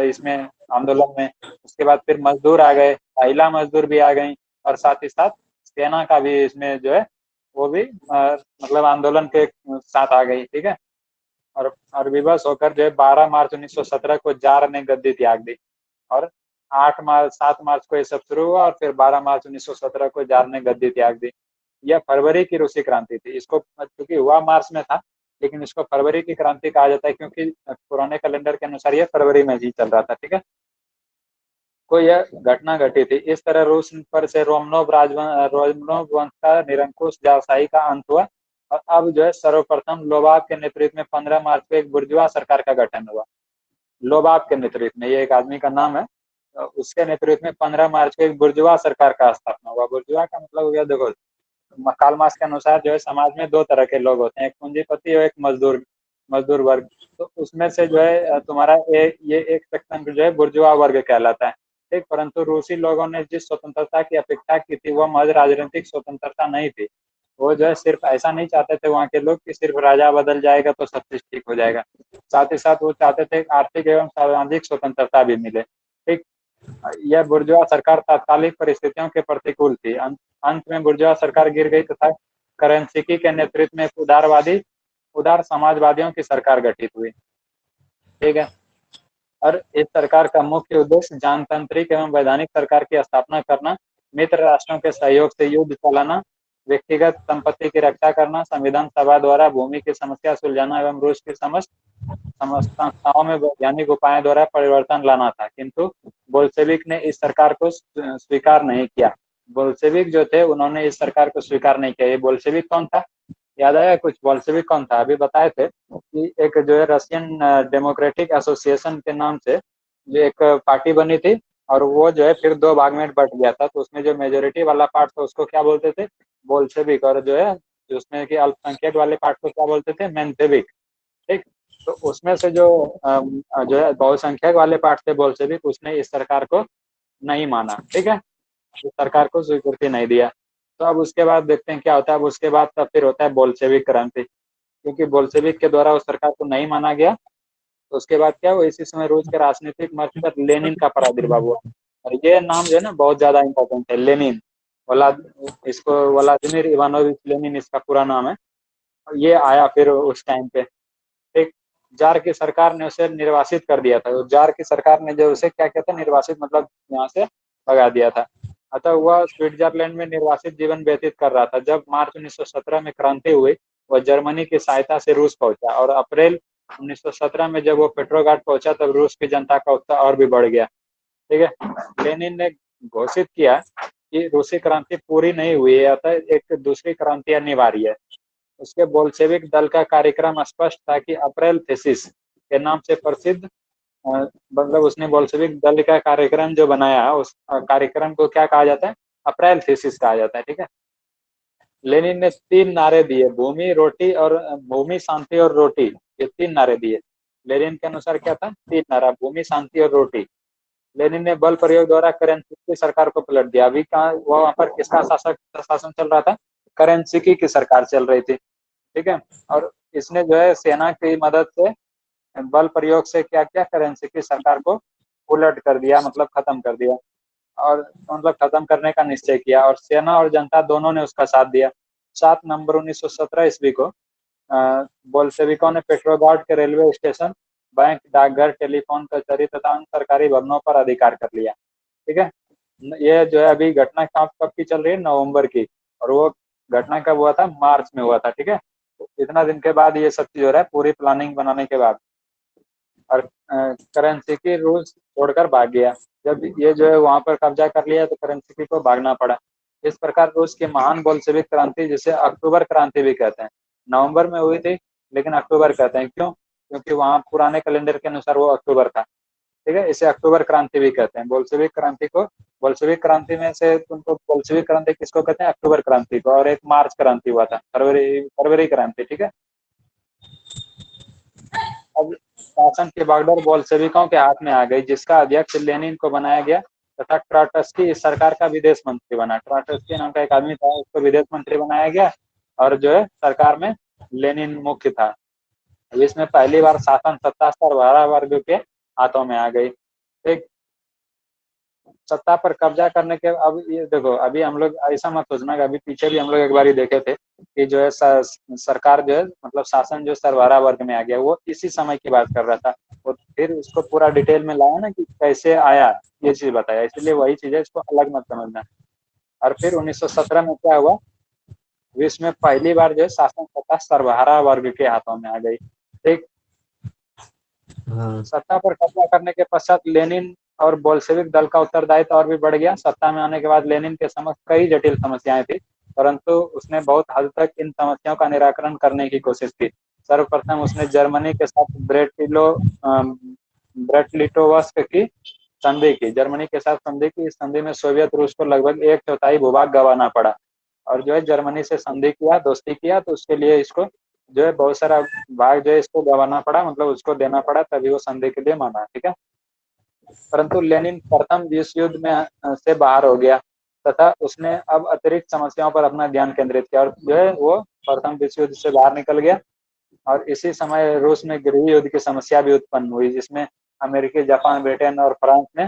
इसमें आंदोलन में। उसके बाद फिर मजदूर आ गए, महिला मजदूर भी आ गई, और साथ ही साथ सेना का भी इसमें जो है वो भी मतलब आंदोलन के साथ आ गई। ठीक है, और विवश होकर जो है 12 मार्च 1917 को जार ने गद्दी त्याग दी, और 7 मार्च को ये सब शुरू हुआ, और फिर 12 मार्च 1917 को जार ने गद्दी त्याग दी। यह फरवरी की रूसी क्रांति थी। इसको क्योंकि हुआ मार्च में था, लेकिन इसको फरवरी की क्रांति कहा जाता है क्योंकि पुराने कैलेंडर के अनुसार ये फरवरी में ही चल रहा था। ठीक है, को यह घटना घटी थी। इस तरह रूस पर से रोमनोव वंश का निरंकुश व्यवसायी का अंत हुआ और अब जो है सर्वप्रथम लोबाव के नेतृत्व में 15 मार्च को एक बुर्जुआ सरकार का गठन हुआ। लोबाव के नेतृत्व में, ये एक आदमी का नाम है, उसके नेतृत्व में 15 मार्च को एक बुर्जुआ सरकार का स्थापना हुआ। बुर्जुआ का मतलब हो गया, देखो कार्ल मार्क्स के अनुसार जो है समाज में दो तरह के लोग होते हैं, एक पूंजीपति और एक मजदूर मजदूर वर्ग। तो उसमें से जो है तुम्हारा ये एक सेक्शन जो है बुर्जुआ वर्ग कहलाता है। ठीक, परंतु रूसी लोगों ने जिस स्वतंत्रता की अपेक्षा की थी वह महज राजनीतिक स्वतंत्रता नहीं थी। वो जो है सिर्फ ऐसा नहीं चाहते थे वहाँ के लोग कि सिर्फ राजा बदल जाएगा तो सब कुछ ठीक हो जाएगा, साथ ही साथ वो चाहते थे आर्थिक एवं सामाजिक स्वतंत्रता भी मिले। ठीक, यह बुर्जुआ सरकार तात्कालिक परिस्थितियों के प्रतिकूल थी। अंत में बुर्जुआ सरकार गिर गई तथा करेंसिकी के नेतृत्व में उदार समाजवादियों की सरकार गठित हुई। ठीक है, और इस सरकार का मुख्य उद्देश्य जनतांत्रिक एवं वैधानिक सरकार की स्थापना करना, मित्र राष्ट्रों के सहयोग से युद्ध चलाना, व्यक्तिगत संपत्ति की रक्षा करना, संविधान सभा द्वारा भूमि की समस्या सुलझाना एवं रूस की समस्त संस्थाओं में वैज्ञानिक उपायों द्वारा परिवर्तन लाना था। किंतु बोल्शेविक ने इस सरकार को स्वीकार नहीं किया। बोल्शेविक जो थे उन्होंने इस सरकार को स्वीकार नहीं किया। ये बोल्शेविक कौन था, याद आया कुछ? बोल्शेविक कौन था? अभी बताए थे कि एक जो है रशियन डेमोक्रेटिक एसोसिएशन के नाम से जो एक पार्टी बनी थी और वो जो है फिर दो भाग में बट गया था। तो उसमें जो मेजोरिटी वाला पार्ट था उसको क्या बोलते थे? बोल्शेविक। और जो है उसमें कि अल्पसंख्यक वाले पार्ट को क्या बोलते थे? मेंशेविक। ठीक, तो उसमें से जो है बहुसंख्यक वाले पार्ट थे बोल्शेविक, उसने इस सरकार को नहीं माना। ठीक है, इस सरकार को स्वीकृति नहीं दिया। तो अब उसके बाद देखते हैं क्या होता है। अब उसके बाद तब फिर होता है बोल्शेविक क्रांति, क्योंकि बोल्शेविक के द्वारा उस सरकार को नहीं माना गया। तो उसके बाद क्या हुआ, इसी समय रूस के राजनीतिक मंच पर लेनिन का प्रादुर्भाव हुआ। और ये नाम जो है ना बहुत ज्यादा इंपॉर्टेंट है, लेनिन। इसको व्लादिमीर इवानोविच लेनिन इसका पूरा नाम है। ये आया फिर उस टाइम पे। एक जार की सरकार ने उसे निर्वासित कर दिया था। जार की सरकार ने जो उसे क्या कहता है, निर्वासित मतलब यहाँ से भगा दिया था। अतः वह स्विट्जरलैंड में निर्वासित जीवन व्यतीत कर रहा था। जब मार्च 1917 में क्रांति हुई, वह जर्मनी की सहायता से रूस पहुंचा और अप्रैल 1917 में जब वो पेट्रोग्राड पहुंचा तब रूस की जनता का उत्साह और भी बढ़ गया। ठीक है, लेनिन ने घोषित किया कि रूसी क्रांति पूरी नहीं हुई है, अतः एक दूसरी क्रांति अनिवार्य है। उसके बोल्शेविक दल का कार्यक्रम स्पष्ट था कि अप्रैल थीसिस के नाम से प्रसिद्ध मतलब उसने बोल्शेविक दल का कार्यक्रम जो बनाया उस कार्यक्रम को क्या कहा जाता है? अप्रैल थीसिस कहा जाता है। ठीक है, लेनिन ने 3 नारे दिए, भूमि शांति और रोटी। ये 3 नारे दिए। लेनिन के अनुसार क्या था? 3 नारा, भूमि शांति और रोटी। लेनिन ने बल प्रयोग द्वारा करेंसिकी सरकार को पलट दिया। अभी कहा वहां पर किसका शासन चल रहा था? करेंसिकी की सरकार चल रही थी। ठीक है, और इसने जो है सेना की मदद से बल प्रयोग से क्या किया? करेंसिकी सरकार को उलट कर दिया, मतलब खत्म कर दिया। और मतलब खत्म करने का निश्चय किया और सेना और जनता दोनों ने उसका साथ दिया। 7 नवंबर 1917 ईस्वी को बोल्शेविकों ने पेट्रोग्राड के रेलवे स्टेशन, बैंक, डाकघर, टेलीफोन कचहरी तथा अन्य सरकारी भवनों पर अधिकार कर लिया। ठीक है, ये जो है अभी घटना कब की चल रही है? नवंबर की। और वो घटना कब हुआ था? मार्च में हुआ था। ठीक है, तो इतना दिन के बाद ये सब चीज हो रहा है, पूरी प्लानिंग बनाने के बाद। और करेंसिकी रूस छोड़कर भाग गया। जब ये जो है वहां पर कब्जा कर लिया तो करेंसिकी को भागना पड़ा। इस प्रकार रूस की महान बोल्शेविक क्रांति, जिसे अक्टूबर क्रांति भी कहते हैं, नवंबर में हुई थी लेकिन अक्टूबर कहते हैं। क्यों? क्योंकि वहां पुराने कैलेंडर के अनुसार वो अक्टूबर था। ठीक है, इसे अक्टूबर क्रांति भी कहते हैं। बोल्शेविक क्रांति को, बोल्शेविक क्रांति में से तुमको बोल्शेविक क्रांति किसको कहते हैं? अक्टूबर क्रांति को। और एक मार्च क्रांति हुआ था, फरवरी क्रांति। ठीक है, अब शासन की बागडोर बोल्शेविकों के हाथ में आ गई, जिसका अध्यक्ष लेनिन को बनाया गया तथा ट्राटस्की इस सरकार का विदेश मंत्री बना। ट्राटस्की नाम का एक आदमी था, उसको विदेश मंत्री बनाया गया और जो है सरकार में लेनिन मुख्य था। इसमें पहली बार शासन सत्ता सर्वहारा वर्ग के हाथों में आ गई। एक सत्ता पर कब्जा करने के, अब ये देखो अभी हम लोग ऐसा मत सोचना कि अभी पीछे भी हम लोग एक बार ही देखे थे कि जो है सरकार जो है मतलब शासन जो सर्वहारा वर्ग में आ गया, वो इसी समय की बात कर रहा था। वो फिर उसको पूरा डिटेल में लाया ना कि कैसे आया, ये चीज बताया, इसलिए वही चीज है, इसको अलग मत समझना। और फिर 1917 में क्या हुआ? विश्व में पहली बार जो है शासन सत्ता सर्वहारा वर्ग के हाथों में आ गई। ठीक, हाँ। सत्ता पर कब्जा करने के पश्चात लेनिन और बोल्शेविक दल का उत्तरदायित्व और भी बढ़ गया। सत्ता में आने के बाद लेनिन के समक्ष कई जटिल समस्याएं थी, परंतु उसने बहुत हद तक इन समस्याओं का निराकरण करने की कोशिश की। सर्वप्रथम उसने जर्मनी के साथ ब्रेट-लिटोव्स्क की संधि की, जर्मनी के साथ संधि की। इस संधि में सोवियत रूस को लगभग एक चौथाई भूभाग गंवाना पड़ा, और जो है जर्मनी से संधि किया, दोस्ती किया, तो उसके लिए इसको जो है बहुत सारा भाग जो है इसको गंवाना पड़ा, मतलब उसको देना पड़ा, तभी वो संधि के लिए माना। ठीक है। परंतु लेनिन प्रथम विश्व युद्ध में से बाहर हो गया तथा उसने अब अतिरिक्त समस्याओं पर अपना ध्यान केंद्रित किया, और जो है वो प्रथम विश्व युद्ध से बाहर निकल गया। और इसी समय रूस में गृह युद्ध की समस्या भी उत्पन्न हुई, जिसमें अमेरिकी, जापान, ब्रिटेन और फ्रांस ने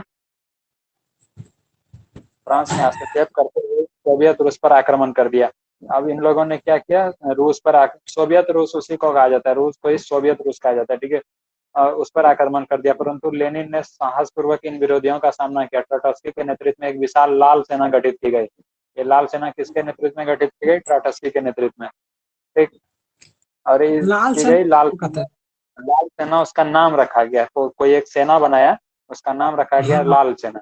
हस्तक्षेप करते हुए सोवियत रूस पर आक्रमण कर दिया। अब इन लोगों ने क्या किया, रूस पर सोवियत रूस उसी को कहा जाता है, रूस को ही सोवियत रूस कहा जाता है। ठीक है। उस पर आक्रमण कर दिया, परंतु लेनिन ने साहसपूर्वक इन विरोधियों का सामना किया। ट्राटस्की के नेतृत्व में एक विशाल लाल सेना गठित की गई। ये लाल सेना किसके नेतृत्व में गठित की गई? ट्राटस्की के नेतृत्व में। ठीक। और ये लाल की सन गई कहता है। लाल सेना उसका नाम रखा गया, कोई एक सेना बनाया, उसका नाम रखा गया हाँ लाल सेना।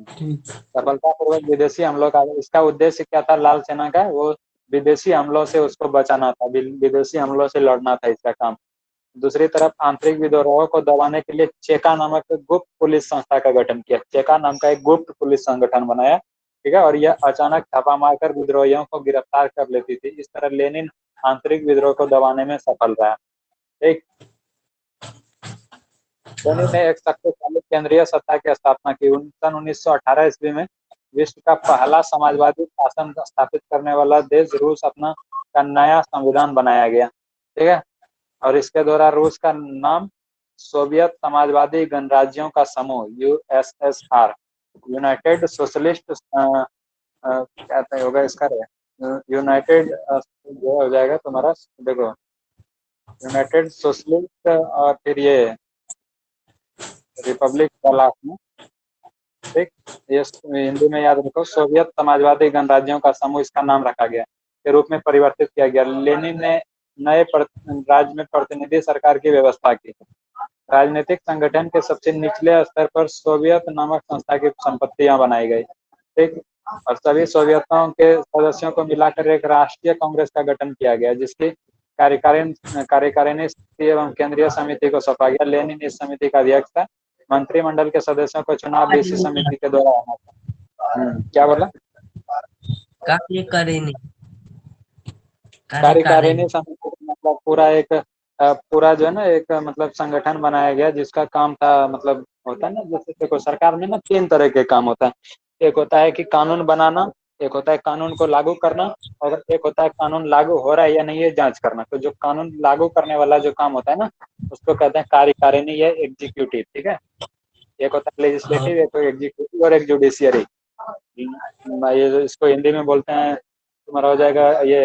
ठीक। सफलतापूर्वक विदेशी हमलों का, इसका उद्देश्य क्या था लाल सेना का? वो विदेशी हमलों से उसको बचाना था, विदेशी हमलों से लड़ना था इसका काम। दूसरी तरफ आंतरिक विद्रोहों को दबाने के लिए चेका नामक गुप्त पुलिस संस्था का गठन किया। चेका नाम का एक गुप्त पुलिस संगठन बनाया। ठीक है। और यह अचानक छापा मारकर विद्रोहियों को गिरफ्तार कर लेती थी। इस तरह लेनिन आंतरिक विद्रोह को दबाने में सफल रहा। एक लेनिन ने एक शक्तिशाली केंद्रीय सत्ता की स्थापना की। सन 1918 ईस्वी में विश्व का पहला समाजवादी शासन स्थापित करने वाला देश रूस अपना का नया संविधान बनाया गया। ठीक है। और इसके द्वारा रूस का नाम सोवियत समाजवादी गणराज्यों का समूह यूएसएसआर, यूनाइटेड सोशलिस्ट, क्या होगा इसका? यूनाइटेड जो हो जाएगा तुम्हारा, देखो, यूनाइटेड सोशलिस्ट और फिर ये रिपब्लिक का में। ठीक। ये हिंदी में याद रखो, सोवियत समाजवादी गणराज्यों का समूह इसका नाम रखा गया, के रूप में परिवर्तित किया गया। लेनिन ने नए राज्य में प्रतिनिधि सरकार की व्यवस्था की। राजनीतिक संगठन के सबसे निचले स्तर पर सोवियत नामक संस्था की संपत्तियां बनाई गई। ठीक। और सभी सोवियतों के सदस्यों को मिलाकर एक राष्ट्रीय कांग्रेस का गठन किया गया, जिसकी कार्यकारिणी एवं केंद्रीय समिति को सौंपा गया। लेनिन इस समिति का अध्यक्ष था। मंत्रिमंडल के सदस्यों को चुनाव भी इसी समिति के द्वारा होना था। क्या बोला? कार्यकारिणी कार्यकारिणी समिति मतलब पूरा जो है ना एक मतलब संगठन बनाया गया, जिसका काम था, मतलब होता है ना, जैसे देखो सरकार में ना तीन तरह के काम होता है। एक होता है कि कानून बनाना, एक होता है कानून को लागू करना, और एक होता है कानून लागू हो रहा है या नहीं ये जांच करना। तो जो कानून लागू करने वाला जो काम होता है ना, उसको कहते हैं कार्यकारिणी या एग्जीक्यूटिव। ठीक है। एक होता है हाँ लेजिस्लेटिव, एक तो एग्जीक्यूटिव और एक जुडिशियरी। ये इसको हिंदी में बोलते हैं, तुम्हारा हो जाएगा ये,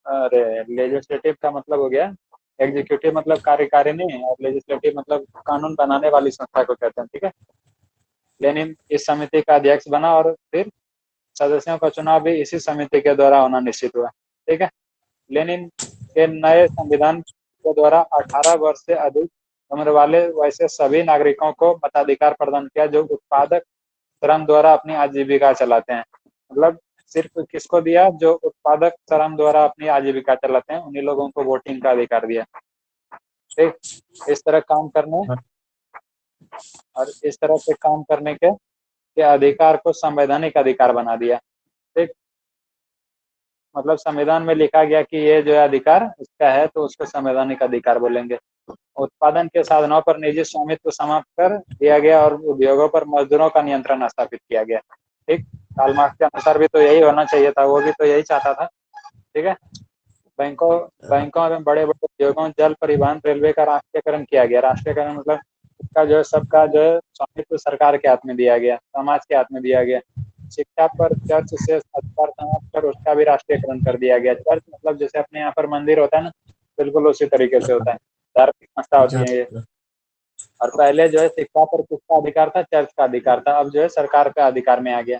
अरे लेजिस्लेटिव का मतलब हो गया, एग्जीक्यूटिव मतलब कार्यकारिणी, और लेजिस्लेटिव मतलब कानून बनाने वाली संस्था को कहते हैं। ठीक है। लेनिन इस समिति का अध्यक्ष बना, और फिर सदस्यों का चुनाव भी इसी समिति के द्वारा होना निश्चित हुआ। ठीक है। लेनिन के नए संविधान के द्वारा 18 वर्ष से अधिक उम्र वाले वैसे सभी नागरिकों को मताधिकार प्रदान किया जो उत्पादक श्रम द्वारा अपनी आजीविका चलाते हैं। मतलब सिर्फ किसको दिया? जो उत्पादक श्रम द्वारा अपनी आजीविका चलाते हैं, उन्हीं लोगों को वोटिंग का अधिकार दिया। ठीक। इस तरह काम करने और इस तरह से काम करने के अधिकार को संवैधानिक अधिकार बना दिया। ठीक। मतलब संविधान में लिखा गया कि ये जो अधिकार इसका है, तो उसको संवैधानिक अधिकार बोलेंगे। उत्पादन के साधनों पर निजी स्वामित्व समाप्त कर दिया गया, और उद्योगों पर मजदूरों का नियंत्रण स्थापित किया गया। ठीक। कार्ल मार्क्स के अनुसार भी तो यही होना चाहिए था, वो भी तो यही चाहता था। ठीक है। बैंकों में बड़े बड़े उद्योगों, जल परिवहन, रेलवे का राष्ट्रीयकरण किया गया। राष्ट्रीयकरण मतलब इसका जो है सबका जो है स्वामित्व सरकार के हाथ में दिया गया, समाज के हाथ में दिया गया। शिक्षा पर चर्च से अधिकार समाप्त कर उसका भी राष्ट्रीयकरण कर दिया गया। चर्च मतलब जैसे अपने यहाँ पर मंदिर होता है ना, बिल्कुल उसी तरीके से होता है, धार्मिक संस्था होती है ये। और पहले जो है शिक्षा पर किसका अधिकार था? चर्च का अधिकार था। अब जो है सरकार का अधिकार में आ गया।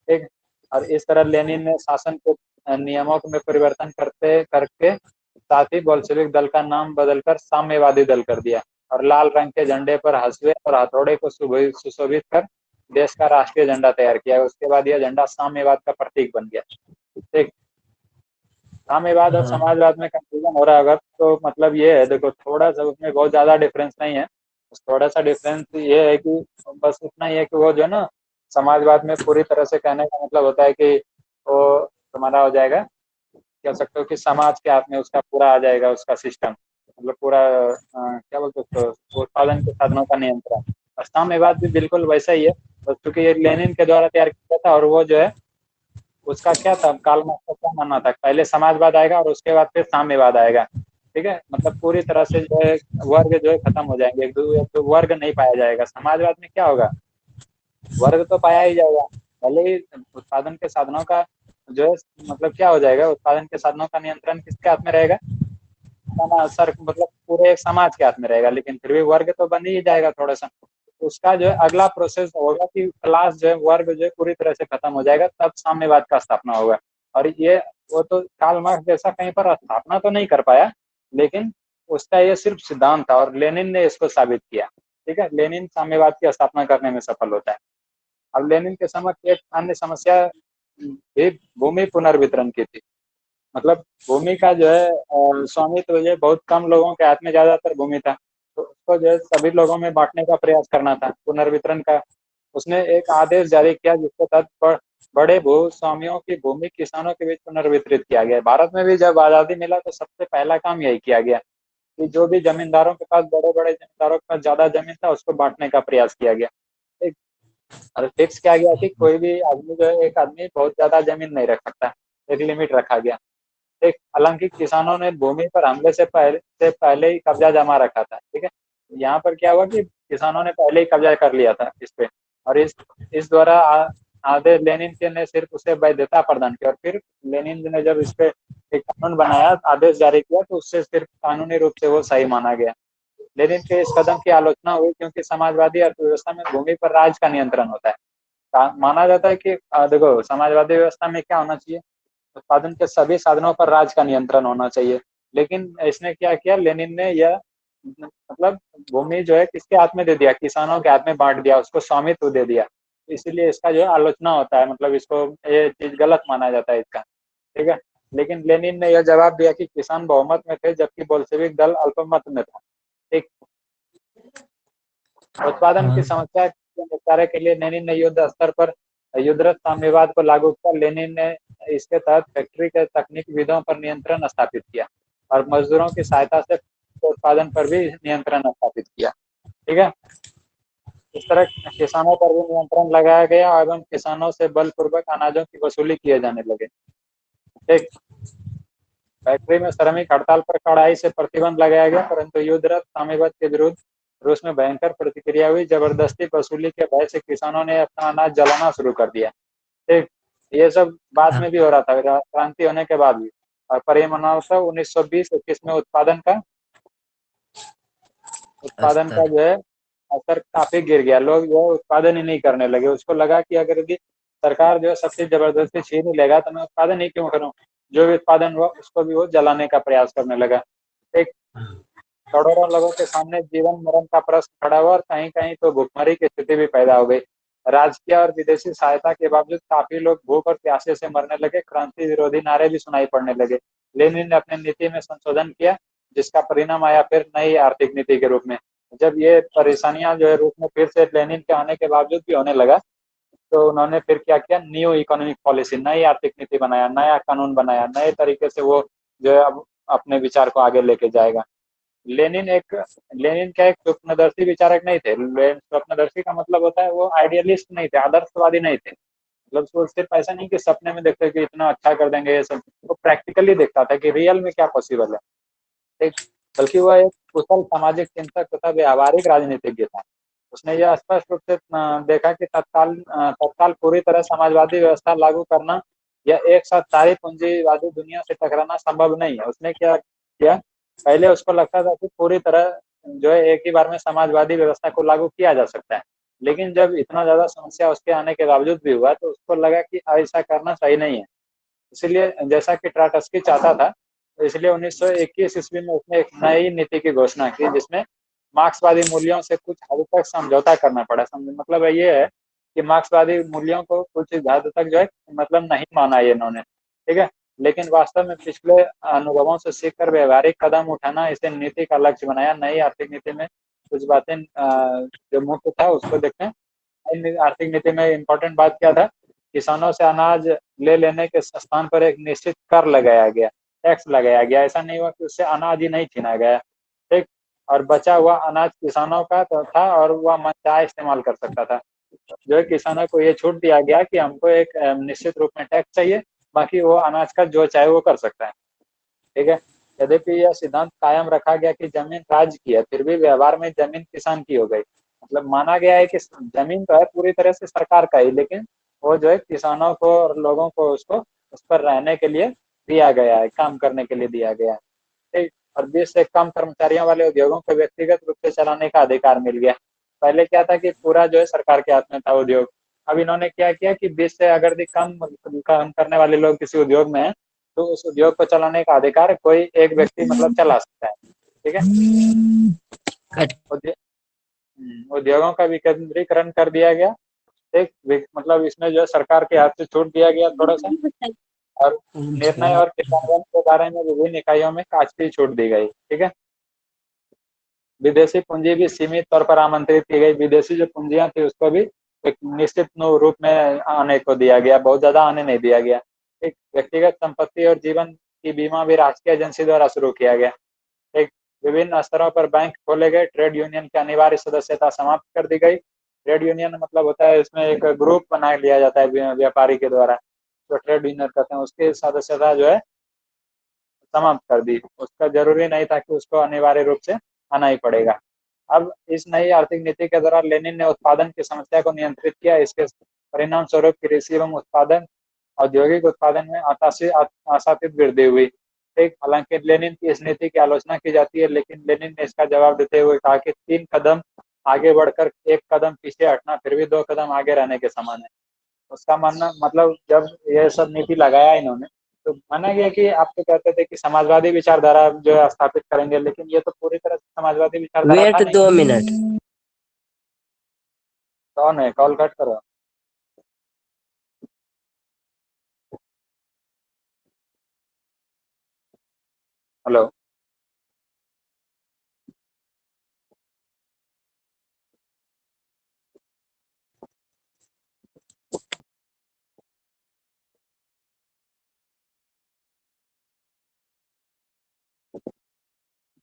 ठीक। और इस तरह लेनिन ने शासन के नियमों में परिवर्तन करते करके साथ ही बोल्शेविक दल का नाम बदलकर साम्यवादी दल कर दिया। और लाल रंग के झंडे पर हंसुए और हथौड़े को सुशोभित कर देश का राष्ट्रीय झंडा तैयार किया। उसके बाद यह झंडा साम्यवाद का प्रतीक बन गया। ठीक। साम्यवाद और हाँ समाजवाद में कंफ्यूजन हो रहा है अगर, तो मतलब ये है, देखो थोड़ा सा उसमें बहुत ज्यादा डिफरेंस नहीं है। थोड़ा सा डिफरेंस ये है कि बस इतना ही है कि वो जो है ना, समाजवाद में पूरी तरह से कहने का मतलब होता है कि वो तुम्हारा हो जाएगा, कह सकते हो कि समाज के हाथ में उसका पूरा आ जाएगा, उसका सिस्टम, मतलब पूरा क्या बोलते हो उसको, उत्पादन के साधनों का नियंत्रण। और साम्यवाद भी बिल्कुल वैसा ही है, बस चूंकि ये लेनिन के द्वारा तैयार किया था, और वो जो है उसका क्या था, कार्ल मार्क्स का क्या मानना था, पहले समाजवाद आएगा और उसके बाद फिर साम्यवाद आएगा। ठीक है, मतलब पूरी तरह से जो है वर्ग जो है खत्म हो जाएंगे, एक दो वर्ग नहीं पाया जाएगा। समाजवाद में क्या होगा, वर्ग तो पाया ही जाएगा, भले ही उत्पादन के साधनों का जो है, मतलब क्या हो जाएगा, उत्पादन के साधनों का नियंत्रण किसके हाथ में रहेगा, समाज सर, मतलब पूरे एक समाज के हाथ में रहेगा, लेकिन फिर भी वर्ग तो बन ही जाएगा थोड़ा सा। उसका जो है अगला प्रोसेस होगा कि क्लास जो है, वर्ग जो है पूरी तरह से खत्म हो जाएगा, तब साम्यवाद का स्थापना होगा। और ये वो तो कार्ल मार्क्स जैसा कहीं पर स्थापना तो नहीं कर पाया, लेकिन उसका ये सिर्फ सिद्धांत था, और लेनिन ने इसको साबित किया। ठीक है, लेनिन साम्यवाद की स्थापना करने में सफल होता है। अब लेनिन के समक्ष एक अन्य समस्या भी भूमि पुनर्वितरण की थी। मतलब भूमि का जो है स्वामित्व जो है बहुत कम लोगों के हाथ में ज्यादातर भूमि था, तो उसको जो है सभी लोगों में बांटने का प्रयास करना था, पुनर्वितरण का। उसने एक आदेश जारी किया जिसके तहत बड़े भूस्वामियों की भूमि किसानों के बीच पुनर्वितरित किया गया। भारत में भी जब आजादी मिला तो सबसे पहला काम यही किया गया कि जो भी जमींदारों के पास, बड़े बड़े जमींदारों के पास ज्यादा जमीन था, उसको बांटने का प्रयास किया गया। एक और फिक्स किया गया कि कोई भी आदमी जो है, एक आदमी बहुत ज्यादा जमीन नहीं रख सकता, एक लिमिट रखा गया। एक हालांकि किसानों ने भूमि पर हमले से पहले ही कब्जा जमा रखा था। ठीक है, यहाँ पर क्या हुआ कि किसानों ने पहले ही कब्जा कर लिया था इस पे, और इस द्वारा आधे लेनिन के ने सिर्फ उसे वैधता प्रदान की, और फिर लेनिन ने जब इस पे एक कानून बनाया, आदेश जारी किया, तो उससे सिर्फ कानूनी रूप से वो सही माना गया। लेनिन के इस कदम की आलोचना हुई क्योंकि समाजवादी अर्थव्यवस्था में भूमि पर राज का नियंत्रण होता है। माना जाता है कि देखो समाजवादी व्यवस्था में क्या होना चाहिए, उत्पादन के सभी साधनों पर राज का नियंत्रण होना चाहिए। लेकिन इसने क्या किया, लेनिन ने यह मतलब भूमि जो है किसके हाथ में दे दिया, किसानों के हाथ में बांट दिया, उसको स्वामित्व दे दिया। इसलिए इसका जो है आलोचना होता है, मतलब इसको ये चीज गलत माना जाता है इसका। ठीक है, लेकिन लेनिन ने यह जवाब दिया कि किसान बहुमत में थे जबकि बोल्शेविक दल अल्पमत में था। ठीक। उत्पादन की हाँ समस्या के निपटारे के लिए लेनिन ने युद्ध स्तर पर युद्धरत साम्यवाद को लागू किया। लेनिन ने इसके तहत फैक्ट्री के तकनीकविदों पर नियंत्रण स्थापित किया, और मजदूरों की सहायता से उत्पादन पर भी नियंत्रण स्थापित किया। ठीक है, इस तरह किसानों पर भी नियंत्रण लगाया गया एवं किसानों से बलपूर्वक अनाजों की वसूली किए जाने लगे। ठीक। फैक्ट्री में श्रमिक हड़ताल पर कड़ाई से प्रतिबंध लगाया गया, परंतु युद्धरत साम्यवाद के विरुद्ध रूस में भयंकर प्रतिक्रिया हुई। जबरदस्ती वसूली के भय से किसानों ने अपना अनाज जलाना शुरू कर दिया। ठीक। ये सब बाद हाँ में भी हो रहा था, क्रांति होने के बाद भी। और परिणामतः 1920-21 में उत्पादन का स्तर। जो है असर काफी गिर गया। लोग जो है उत्पादन ही नहीं करने लगे, उसको लगा कि अगर यदि सरकार जो है सबसे जबरदस्ती छीन ही लेगा तो मैं उत्पादन ही क्यों करूं। जो भी उत्पादन हुआ उसको भी वो जलाने का प्रयास करने लगा। एक करोड़ों लोगों के सामने जीवन मरण का प्रश्न खड़ा हुआ, और कहीं कहीं तो भुखमरी की स्थिति भी पैदा हो गई। राजकीय और विदेशी सहायता के बावजूद काफी लोग भूख और प्यासे से मरने लगे। क्रांति विरोधी नारे भी सुनाई पड़ने लगे। लेनिन ने अपनी नीति में संशोधन किया, जिसका परिणाम आया फिर नई आर्थिक नीति के रूप में। जब ये परेशानियां जो है रूप में फिर से लेनिन के आने के बावजूद भी होने लगा, तो उन्होंने फिर क्या किया, न्यू इकोनॉमिक पॉलिसी, नई आर्थिक नीति बनाया, नया कानून बनाया, नए तरीके से वो जो है अब अपने विचार को आगे लेके जाएगा। लेनिन एक लेनिन क्या एक स्वप्नदर्शी विचारक नहीं थे। स्वप्नदर्शी का मतलब होता है वो आइडियलिस्ट नहीं थे, आदर्शवादी नहीं थे। मतलब वो सिर्फ ऐसा नहीं कि सपने में देखते कि इतना अच्छा कर देंगे ये सब, वो प्रैक्टिकली देखता था कि रियल में क्या पॉसिबल है। एक बल्कि वह एक कुशल सामाजिक चिंतक तथा व्यावहारिक राजनीतिज्ञ था। उसने यह स्पष्ट रूप से देखा कि तत्काल पूरी तरह समाजवादी व्यवस्था लागू करना या एक साथ सारी पूंजीवादी दुनिया से टकराना संभव नहीं है। उसने क्या किया, पहले उसको लगता था कि पूरी तरह जो है एक ही बार में समाजवादी व्यवस्था को लागू किया जा सकता है, लेकिन जब इतना ज्यादा समस्या उसके आने के बावजूद भी हुआ तो उसको लगा कि ऐसा करना सही नहीं है। इसलिए जैसा कि ट्राटस्की चाहता था, तो इसलिए 1921 ईस्वी में उसने एक नई नीति की घोषणा की, जिसमें मार्क्सवादी मूल्यों से कुछ हद तक समझौता करना पड़ा। मतलब ये है कि मार्क्सवादी मूल्यों को कुछ हद तक जो है मतलब नहीं माना ये इन्होंने, ठीक है। लेकिन वास्तव में पिछले अनुभवों से सीखकर व्यवहारिक कदम उठाना इसे नीति का लक्ष्य बनाया। नई आर्थिक नीति में कुछ बातें जो मुख्य था उसको देखें। आर्थिक नीति में इम्पोर्टेंट बात क्या था, किसानों से अनाज ले लेने के स्थान पर एक निश्चित कर लगाया गया, टैक्स लगाया गया। ऐसा नहीं हुआ कि उससे अनाज ही नहीं छीना गया, ठीक। और बचा हुआ अनाज किसानों का तो था और वह मनचाहे इस्तेमाल कर सकता था। जो है किसानों को ये छूट दिया गया कि हमको एक निश्चित रूप में टैक्स चाहिए, बाकी वो अनाज का जो चाहे वो कर सकता है, ठीक है। यद्यपि यह सिद्धांत कायम रखा गया कि जमीन राज्य की है, फिर भी व्यवहार में जमीन किसान की हो गई। मतलब माना गया है कि जमीन तो है पूरी तरह से सरकार का ही, लेकिन वो जो है किसानों को और लोगों को उसको उस पर रहने के लिए दिया गया है, काम करने के लिए दिया गया है, ठीक। और 20 से कम कर्मचारियों वाले उद्योगों को व्यक्तिगत रूप से चलाने का अधिकार मिल गया। पहले क्या था कि पूरा जो है सरकार के हाथ में था उद्योग। अब इन्होंने क्या किया कि 20 से अगर भी कम काम करने वाले लोग किसी उद्योग में है, तो उस उद्योग को चलाने का अधिकार कोई एक व्यक्ति मतलब चला सकता है, ठीक है। उद्योगों का विकेंद्रीकरण कर दिया गया, एक मतलब इसमें जो है सरकार के हाथ से छूट दिया गया थोड़ा सा। और निर्णय और क्रियान्वयन के बारे में विभिन्न इकाइयों में काफी छूट दी गई, ठीक है। विदेशी पूंजी भी सीमित तौर पर आमंत्रित की गई। विदेशी जो पूंजियां थी उसको भी एक निश्चित रूप में आने को दिया गया, बहुत ज्यादा आने नहीं दिया गया। एक व्यक्तिगत संपत्ति और जीवन की बीमा भी राजकीय एजेंसी द्वारा शुरू किया गया। एक विभिन्न स्तरों पर बैंक खोले गए। ट्रेड यूनियन की अनिवार्य सदस्यता समाप्त कर दी गई। ट्रेड यूनियन मतलब होता है इसमें एक ग्रुप बना लिया जाता है व्यापारी के द्वारा, जो ट्रेड यूनियन कहते हैं, उसकी सदस्यता जो है समाप्त कर दी। उसका जरूरी नहीं था कि उसको अनिवार्य रूप से आना ही पड़ेगा। अब इस नई आर्थिक नीति के दौरान लेनिन ने उत्पादन की समस्या को नियंत्रित किया। इसके परिणाम स्वरूप कृषि एवं उत्पादन औद्योगिक उत्पादन में आशातीत वृद्धि हुई, ठीक। हालांकि लेनिन की इस नीति की आलोचना की जाती है, लेकिन लेनिन ने इसका जवाब देते हुए कहा कि 3 कदम आगे बढ़कर 1 कदम पीछे हटना फिर भी 2 कदम आगे रहने के समान है। उसका मानना मतलब जब ये सब नीति लगाया इन्होंने, तो माना गया कि आप तो कहते थे कि समाजवादी विचारधारा जो है स्थापित करेंगे, लेकिन ये तो पूरी तरह से समाजवादी विचारधारा था वेट नहीं। 2 मिनट। कौन है, कॉल कट करो। हेलो।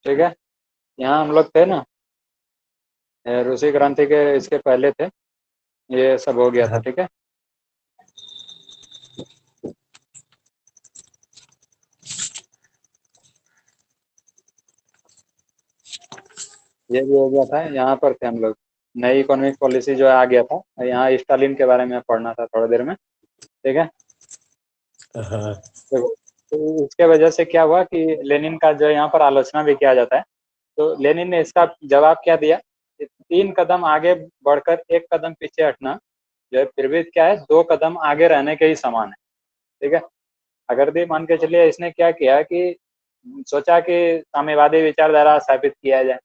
ठीक है, यहाँ हम लोग थे ना, रूसी क्रांति के इसके पहले थे, ये सब हो गया था, हाँ। ठीक है। ये भी हो गया था, यहाँ पर थे हम लोग। नई इकोनॉमिक पॉलिसी जो है आ गया था, यहाँ स्टालिन के बारे में पढ़ना था थोड़ी देर में, ठीक है। हाँ। देखो, तो इसके वजह से क्या हुआ कि लेनिन का जो यहाँ पर आलोचना भी किया जाता है, तो लेनिन ने इसका जवाब क्या दिया कि 3 कदम आगे बढ़कर 1 कदम पीछे हटना जो है फिर भी क्या है, 2 कदम आगे रहने के ही समान है, ठीक है। अगर भी मान के चलिए इसने क्या किया कि सोचा कि साम्यवादी विचारधारा स्थापित किया जाए,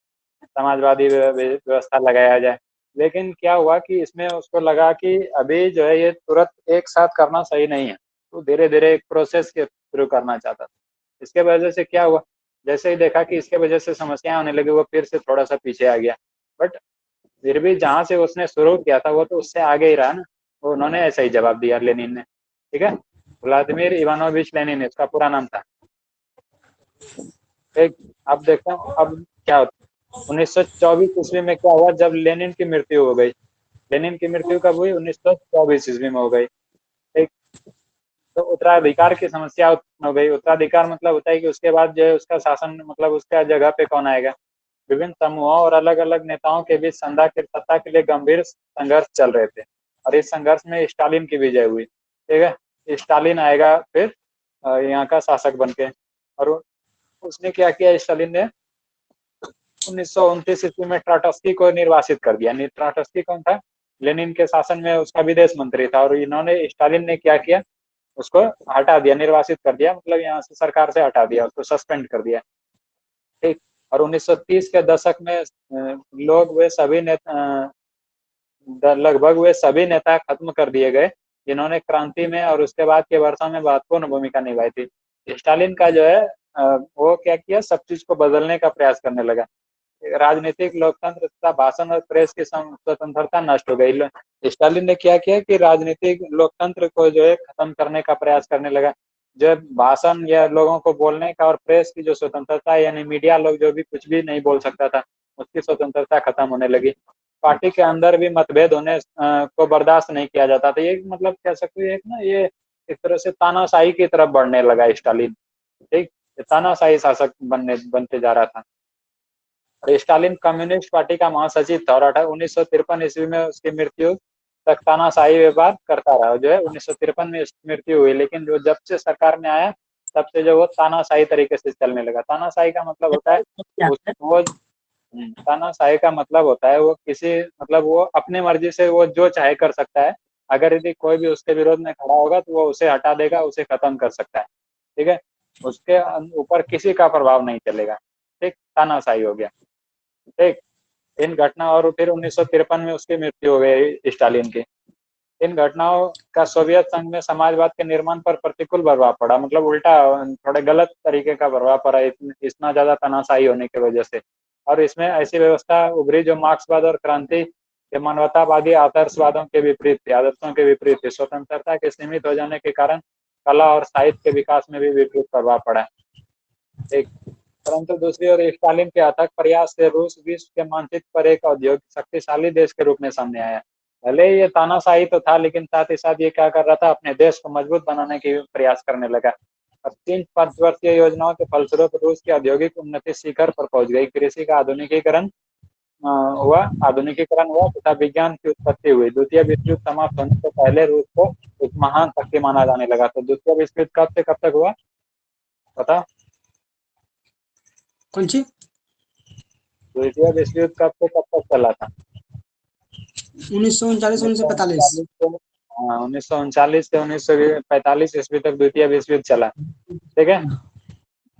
समाजवादी व्यवस्था लगाया जाए, लेकिन क्या हुआ कि इसमें उसको लगा कि अभी जो है ये तुरंत एक साथ करना सही नहीं है, तो धीरे धीरे एक प्रोसेस के थ्रू करना चाहता था। इसके वजह से क्या हुआ, जैसे ही देखा कि इसके वजह से समस्याएं होने लगी, वो फिर से थोड़ा सा पीछे आ गया। बट फिर भी जहां से उसने शुरू किया था वो तो उससे आगे ही रहा ना, वो उन्होंने ऐसा ही जवाब दिया लेनिन ने, ठीक है। व्लादिमीर इवानोविच लेनिन इसका पूरा नाम था, एक। अब देखता हूँ अब क्या होता है। 1924 ईस्वी में क्या हुआ, जब लेनिन की मृत्यु हो गई। लेनिन की मृत्यु कब हुई, 1924 ईस्वी में हो गई, ठीक। तो उत्तराधिकार की समस्या उत्पन्न हो गई। उत्तराधिकार मतलब होता है कि उसके बाद जो है उसका शासन मतलब उसका जगह पे कौन आएगा। विभिन्न समूहों और अलग अलग नेताओं के बीच संधा की सत्ता के लिए गंभीर संघर्ष चल रहे थे, और इस संघर्ष में स्टालिन की विजय हुई, ठीक है। स्टालिन आएगा फिर यहाँ का शासक बन के। और उसने क्या किया, स्टालिन ने 1929 ईस्वी में ट्राटस्की को निर्वासित कर दिया। ट्राटस्की कौन था, लेनिन के शासन में उसका विदेश मंत्री था, और इन्होंने स्टालिन ने क्या किया, उसको हटा दिया, निर्वासित कर दिया, मतलब यहाँ से सरकार से हटा दिया, उसको सस्पेंड कर दिया, ठीक। और 1930 के दशक में लोग वे सभी नेता लगभग वे सभी नेता खत्म कर दिए गए जिन्होंने क्रांति में और उसके बाद के वर्षों में महत्वपूर्ण भूमिका निभाई थी। स्टालिन का जो है वो क्या किया, सब चीज को बदलने का प्रयास करने लगा। राजनीतिक लोकतंत्र तथा भाषण और प्रेस की स्वतंत्रता नष्ट हो गई। स्टालिन ने क्या किया कि राजनीतिक लोकतंत्र को जो है खत्म करने का प्रयास करने लगा। जो भाषण या लोगों को बोलने का और प्रेस की जो स्वतंत्रता, यानी मीडिया लोग जो भी कुछ भी नहीं बोल सकता था, उसकी स्वतंत्रता खत्म होने लगी। पार्टी के अंदर भी मतभेद होने को बर्दाश्त नहीं किया जाता था। ये मतलब कह सकते हैं एक ना, ये एक तरह से तानाशाही की तरफ बढ़ने लगा स्टालिन। ठीक, तानाशाही शासक बनते जा रहा था। और स्टालिन कम्युनिस्ट पार्टी का महासचिव था और 1953 ईस्वी में उसकी मृत्यु तक तानाशाही व्यवहार करता रहा। जो है 1953 में उसकी मृत्यु हुई, लेकिन जो जब से सरकार में आया तब से जो वो तानाशाही तरीके से चलने लगा। तानाशाही का मतलब होता है वो तानाशाही का मतलब होता है वो किसी मतलब वो अपनी मर्जी से वो जो चाहे कर सकता है। अगर यदि कोई भी उसके विरोध में खड़ा होगा तो वो उसे हटा देगा, उसे खत्म कर सकता है। ठीक है, उसके ऊपर किसी का प्रभाव नहीं चलेगा। ठीक, तानाशाही हो गया। ठीक, इन घटना और फिर 1953 में उसकी मृत्यु हो गई स्टालिन की। इन घटनाओं का सोवियत संघ में समाजवाद के निर्माण पर प्रतिकूल प्रभाव पड़ा, मतलब उल्टा थोड़े गलत तरीके का प्रभाव पड़ा इतना ज्यादा तानाशाही होने की वजह से। और इसमें ऐसी व्यवस्था उभरी जो मार्क्सवाद और क्रांति के मानवतावादी आदर्शवादों के विपरीत थी, आदर्शों के विपरीत थी। स्वतंत्रता के सीमित हो जाने के कारण कला और साहित्य के विकास में भी विपरीत प्रभाव पड़ा। एक परंतु दूसरी ओर स्टालिन के अथक प्रयास से रूस विश्व के मानचित्र पर एक औद्योगिक शक्तिशाली देश के रूप में सामने आया। भले ही ये तानाशाही तो था, लेकिन साथ ही साथ ये क्या कर रहा था, अपने देश को मजबूत बनाने की प्रयास करने लगा। और 3 पंचवर्षीय योजनाओं के फलस्वरूप रूस की औद्योगिक उन्नति शिखर पर पहुंच गई। कृषि का आधुनिकीकरण हुआ तथा विज्ञान की उत्पत्ति हुई। द्वितीय विश्व युद्ध समाप्त होने से पहले रूस को एक महान शक्ति माना जाने लगा। तो द्वितीय विश्व युद्ध कब से कब तक हुआ पता? कौन सी? द्वितीय विश्व युद्ध कब से कब तक चला था? 1939 उन्नीस सौ 1945। उनचालीस से 1939 से 1945 ईस्वी तक द्वितीय विश्व युद्ध चला। ठीक है,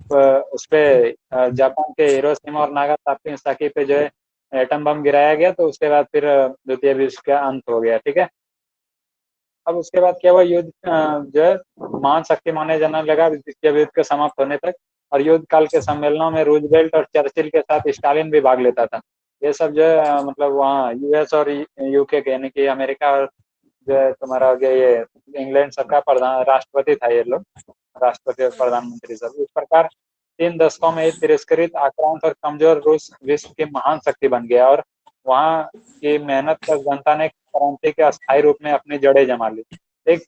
तो उस पे जापान के हिरोशिमा और नागासाकी पे जो है एटम बम गिराया गया, तो उसके बाद फिर द्वितीय विश्व का अंत हो गया। ठीक है, अब उसके बाद क्या हुआ, युद्ध जो है महान शक्ति माने जाने लगा द्वितीय विश्व के समाप्त होने तक। और युद्ध काल के सम्मेलनों में रूजवेल्ट और चर्चिल के साथ स्टालिन भी भाग लेता था। ये सब जो है मतलब वहाँ यूएस और यूके के, यानी कि अमेरिका और जो है तुम्हारा हो गया ये इंग्लैंड, सबका प्रधान राष्ट्रपति था ये लोग, राष्ट्रपति और प्रधानमंत्री सब। इस प्रकार 3 दशकों में तिरस्कृत, आक्रांत और कमजोर रूस विश्व की महान शक्ति बन गया। और वहाँ की मेहनत कर जनता ने क्रांति के अस्थायी रूप में अपनी जड़ें जमा ली। ठीक,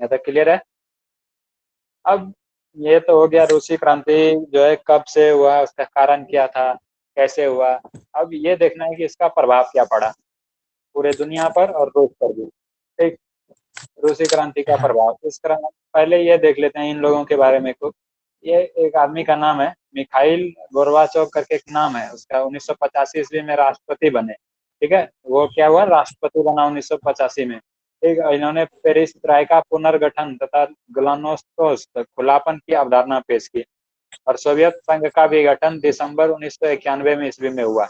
यहाँ तक क्लियर है? अब ये तो हो गया रूसी क्रांति जो है कब से हुआ, उसका कारण क्या था, कैसे हुआ। अब ये देखना है कि इसका प्रभाव क्या पड़ा पूरे दुनिया पर और रूस पर भी। ठीक, रूसी क्रांति का हाँ। प्रभाव इस तरह, पहले ये देख लेते हैं इन लोगों के बारे में कुछ। ये एक आदमी का नाम है मिखाइल गोर्बाचोव करके एक नाम है उसका, 1985 ईस्वी में राष्ट्रपति बने। ठीक है, वो क्या हुआ, राष्ट्रपति बना 1985 में। ठीक, इन्होंने पेरिस त्राय का पुनर्गठन तथा ग्लानोस्टोस खुलापन की अवधारणा पेश की। और सोवियत संघ का विघटन दिसंबर 1991 में ईस्वी में हुआ।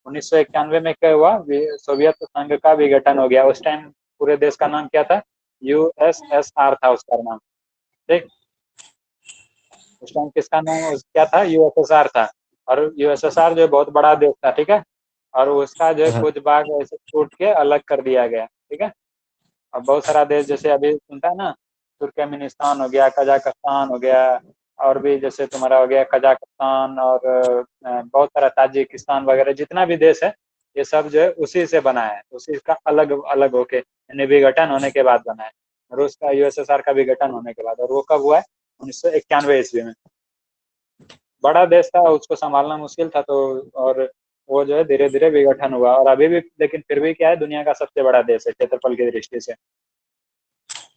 1991 में क्या हुआ, सोवियत संघ का विघटन हो गया। उस टाइम पूरे देश का नाम क्या था, यूएसएसआर था उसका नाम। ठीक, उस टाइम किसका नाम क्या था, यूएसएसआर था। और यूएसएसआर जो बहुत बड़ा देश था। ठीक है, और उसका जो है हाँ। कुछ भाग ऐसे टूट के अलग कर दिया गया। ठीक है, अब बहुत सारा देश जैसे अभी सुनता है ना, तुर्कमेनिस्तान हो गया, कजाकिस्तान हो गया, और भी जैसे तुम्हारा हो गया कजाकिस्तान, और बहुत सारा ताजिकिस्तान वगैरह, जितना भी देश है ये सब जो है उसी से बना है, उसी का अलग अलग होके, यानी विघटन होने के बाद बना है। रूस का यूएसएसआर का विघटन होने के बाद। और वो कब हुआ है, 1991 ईस्वी में। बड़ा देश था, उसको संभालना मुश्किल था, तो और वो जो है धीरे धीरे विघटन हुआ। और अभी भी लेकिन फिर भी क्या है, दुनिया का सबसे बड़ा देश है क्षेत्रफल की दृष्टि से।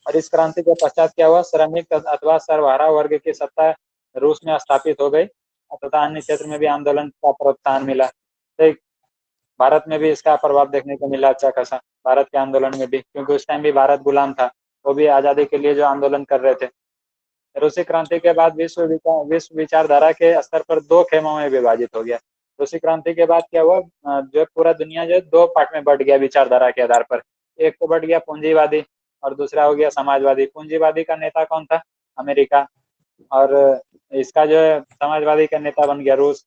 और इस क्रांति के पश्चात क्या हुआ, श्रमिक अथवा सर्वहारा वर्ग की सत्ता रूस में स्थापित हो गई तथा अन्य क्षेत्र में भी आंदोलन का प्रोत्साहन मिला। तो भारत में भी इसका प्रभाव देखने को मिला अच्छा खासा, भारत के आंदोलन में भी, क्योंकि उस टाइम भी भारत गुलाम था, वो भी आज़ादी के लिए जो आंदोलन कर रहे थे। रूसी क्रांति के बाद विश्व विचारधारा के स्तर पर दो खेमों में विभाजित हो गया। रूसी क्रांति के बाद क्या हुआ, जो पूरा दुनिया जो दो पार्ट में बढ़ गया विचारधारा के आधार पर। एक तो बढ़ गया पूंजीवादी और दूसरा हो गया समाजवादी। पूंजीवादी का नेता कौन था? अमेरिका। और इसका जो है समाजवादी का नेता बन गया रूस।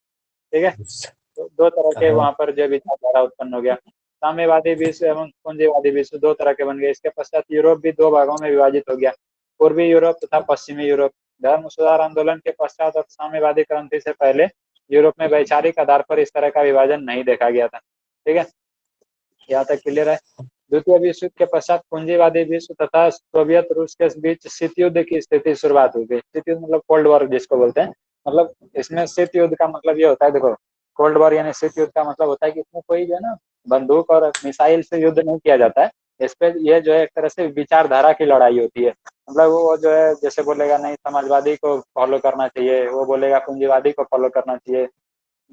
ठीक है, तो दो तरह के हाँ। वहां पर जो विचारधारा उत्पन्न हो गया। साम्यवादी विश्व एवं पूंजीवादी विश्व दो तरह के बन गए। इसके पश्चात यूरोप भी दो भागों में विभाजित हो गया, पूर्वी यूरोप तथा पश्चिमी यूरोप। धर्म सुधार आंदोलन के पश्चात और साम्यवादी क्रांति से पहले यूरोप में वैचारिक आधार पर इस तरह का विभाजन नहीं देखा गया था। ठीक है, यहाँ तक क्लियर है। द्वितीय विश्व युद्ध के पश्चात पूंजीवादी विश्व तथा सोवियत रूस के बीच शीत युद्ध की स्थिति शुरुआत हुई थी। शीत युद्ध मतलब कोल्ड वॉर जिसको बोलते हैं। मतलब इसमें शीत युद्ध का मतलब ये होता है, देखो कोल्ड वॉर यानी शीत युद्ध का मतलब होता है कि इसमें कोई जो है ना बंदूक और मिसाइल से युद्ध नहीं किया जाता है। इस पे ये जो है एक तरह से विचारधारा की लड़ाई होती है। मतलब वो जो है जैसे बोलेगा नहीं समाजवादी को फॉलो करना चाहिए, वो बोलेगा पूंजीवादी को फॉलो करना चाहिए।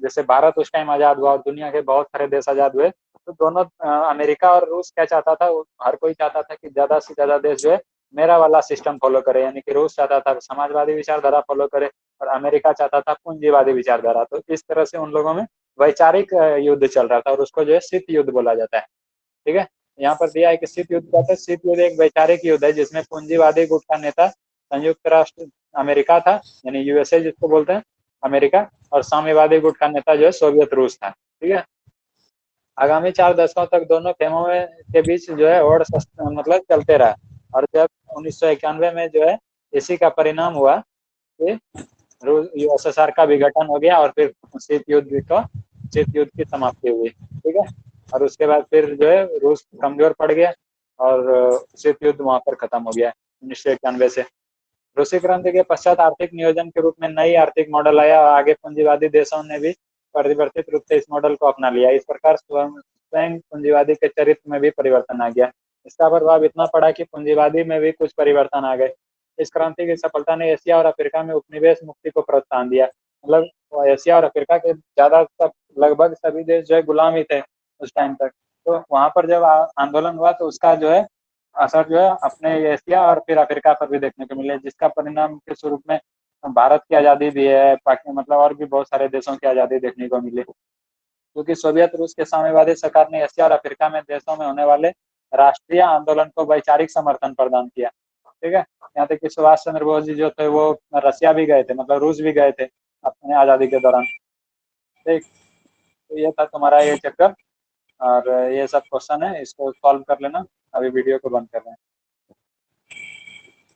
जैसे भारत उस टाइम आजाद हुआ और दुनिया के बहुत सारे देश आजाद हुए, तो दोनों अमेरिका और रूस क्या चाहता था, हर कोई चाहता था कि ज्यादा से ज्यादा देश जो है मेरा वाला सिस्टम फॉलो करे। यानी कि रूस चाहता था समाजवादी विचारधारा फॉलो करे और अमेरिका चाहता था पूंजीवादी विचारधारा। तो इस तरह से उन लोगों में वैचारिक युद्ध चल रहा था और उसको जो है शीत युद्ध बोला जाता है। ठीक है, यहाँ पर दिया है कि शीत युद्ध क्या था। शीत युद्ध एक वैचारिक युद्ध है जिसमें पूंजीवादी गुट का नेता संयुक्त राष्ट्र अमेरिका था, यानी यूएसए जिसको बोलते हैं, अमेरिका। और साम्यवादी गुट का नेता जो है सोवियत रूस था। ठीक है, आगामी 4 दशकों तक दोनों खेमों में के बीच जो है और मतलब चलते रहा। और जब 1991 में जो है इसी का परिणाम हुआ कि यूएसएसआर का विघटन हो गया और फिर शीत युद्ध की समाप्ति हुई। ठीक है, और उसके बाद फिर जो है रूस कमजोर पड़ गया और शीत युद्ध वहां पर खत्म हो गया 1991 से। रूसी क्रांति के पश्चात आर्थिक नियोजन के रूप में नई आर्थिक मॉडल आया और आगे पूंजीवादी देशों ने भी परिवर्तित रूप से इस मॉडल को अपना लिया। इस प्रकार स्वयं पूंजीवादी के चरित्र में भी परिवर्तन आ गया। इसका प्रभाव इतना पड़ा कि पूंजीवादी में भी कुछ परिवर्तन आ गए। इस क्रांति की सफलता ने एशिया और अफ्रीका में उपनिवेश मुक्ति को प्रोत्साहन दिया। मतलब एशिया और अफ्रीका के ज्यादा लगभग सभी देश जो है गुलाम ही थे उस टाइम तक। तो वहां पर जब आंदोलन हुआ तो उसका जो है असर जो है अपने एशिया और फिर अफ्रीका पर भी देखने को मिले, जिसका परिणाम के स्वरूप में भारत की आज़ादी भी है, पाकिस्तान मतलब और भी बहुत सारे देशों की आज़ादी देखने को मिली। क्योंकि सोवियत रूस के साम्यवादी सरकार ने एशिया और अफ्रीका में देशों में होने वाले राष्ट्रीय आंदोलन को वैचारिक समर्थन प्रदान किया। ठीक है, यहाँ तक कि सुभाष चंद्र बोस जी जो थे वो रसिया भी गए थे, मतलब रूस भी गए थे अपने आज़ादी के दौरान। ठीक, तो ये था तुम्हारा ये चक्कर और ये सब क्वेश्चन है, इसको सॉल्व कर लेना। अभी वीडियो को बंद कर रहे हैं।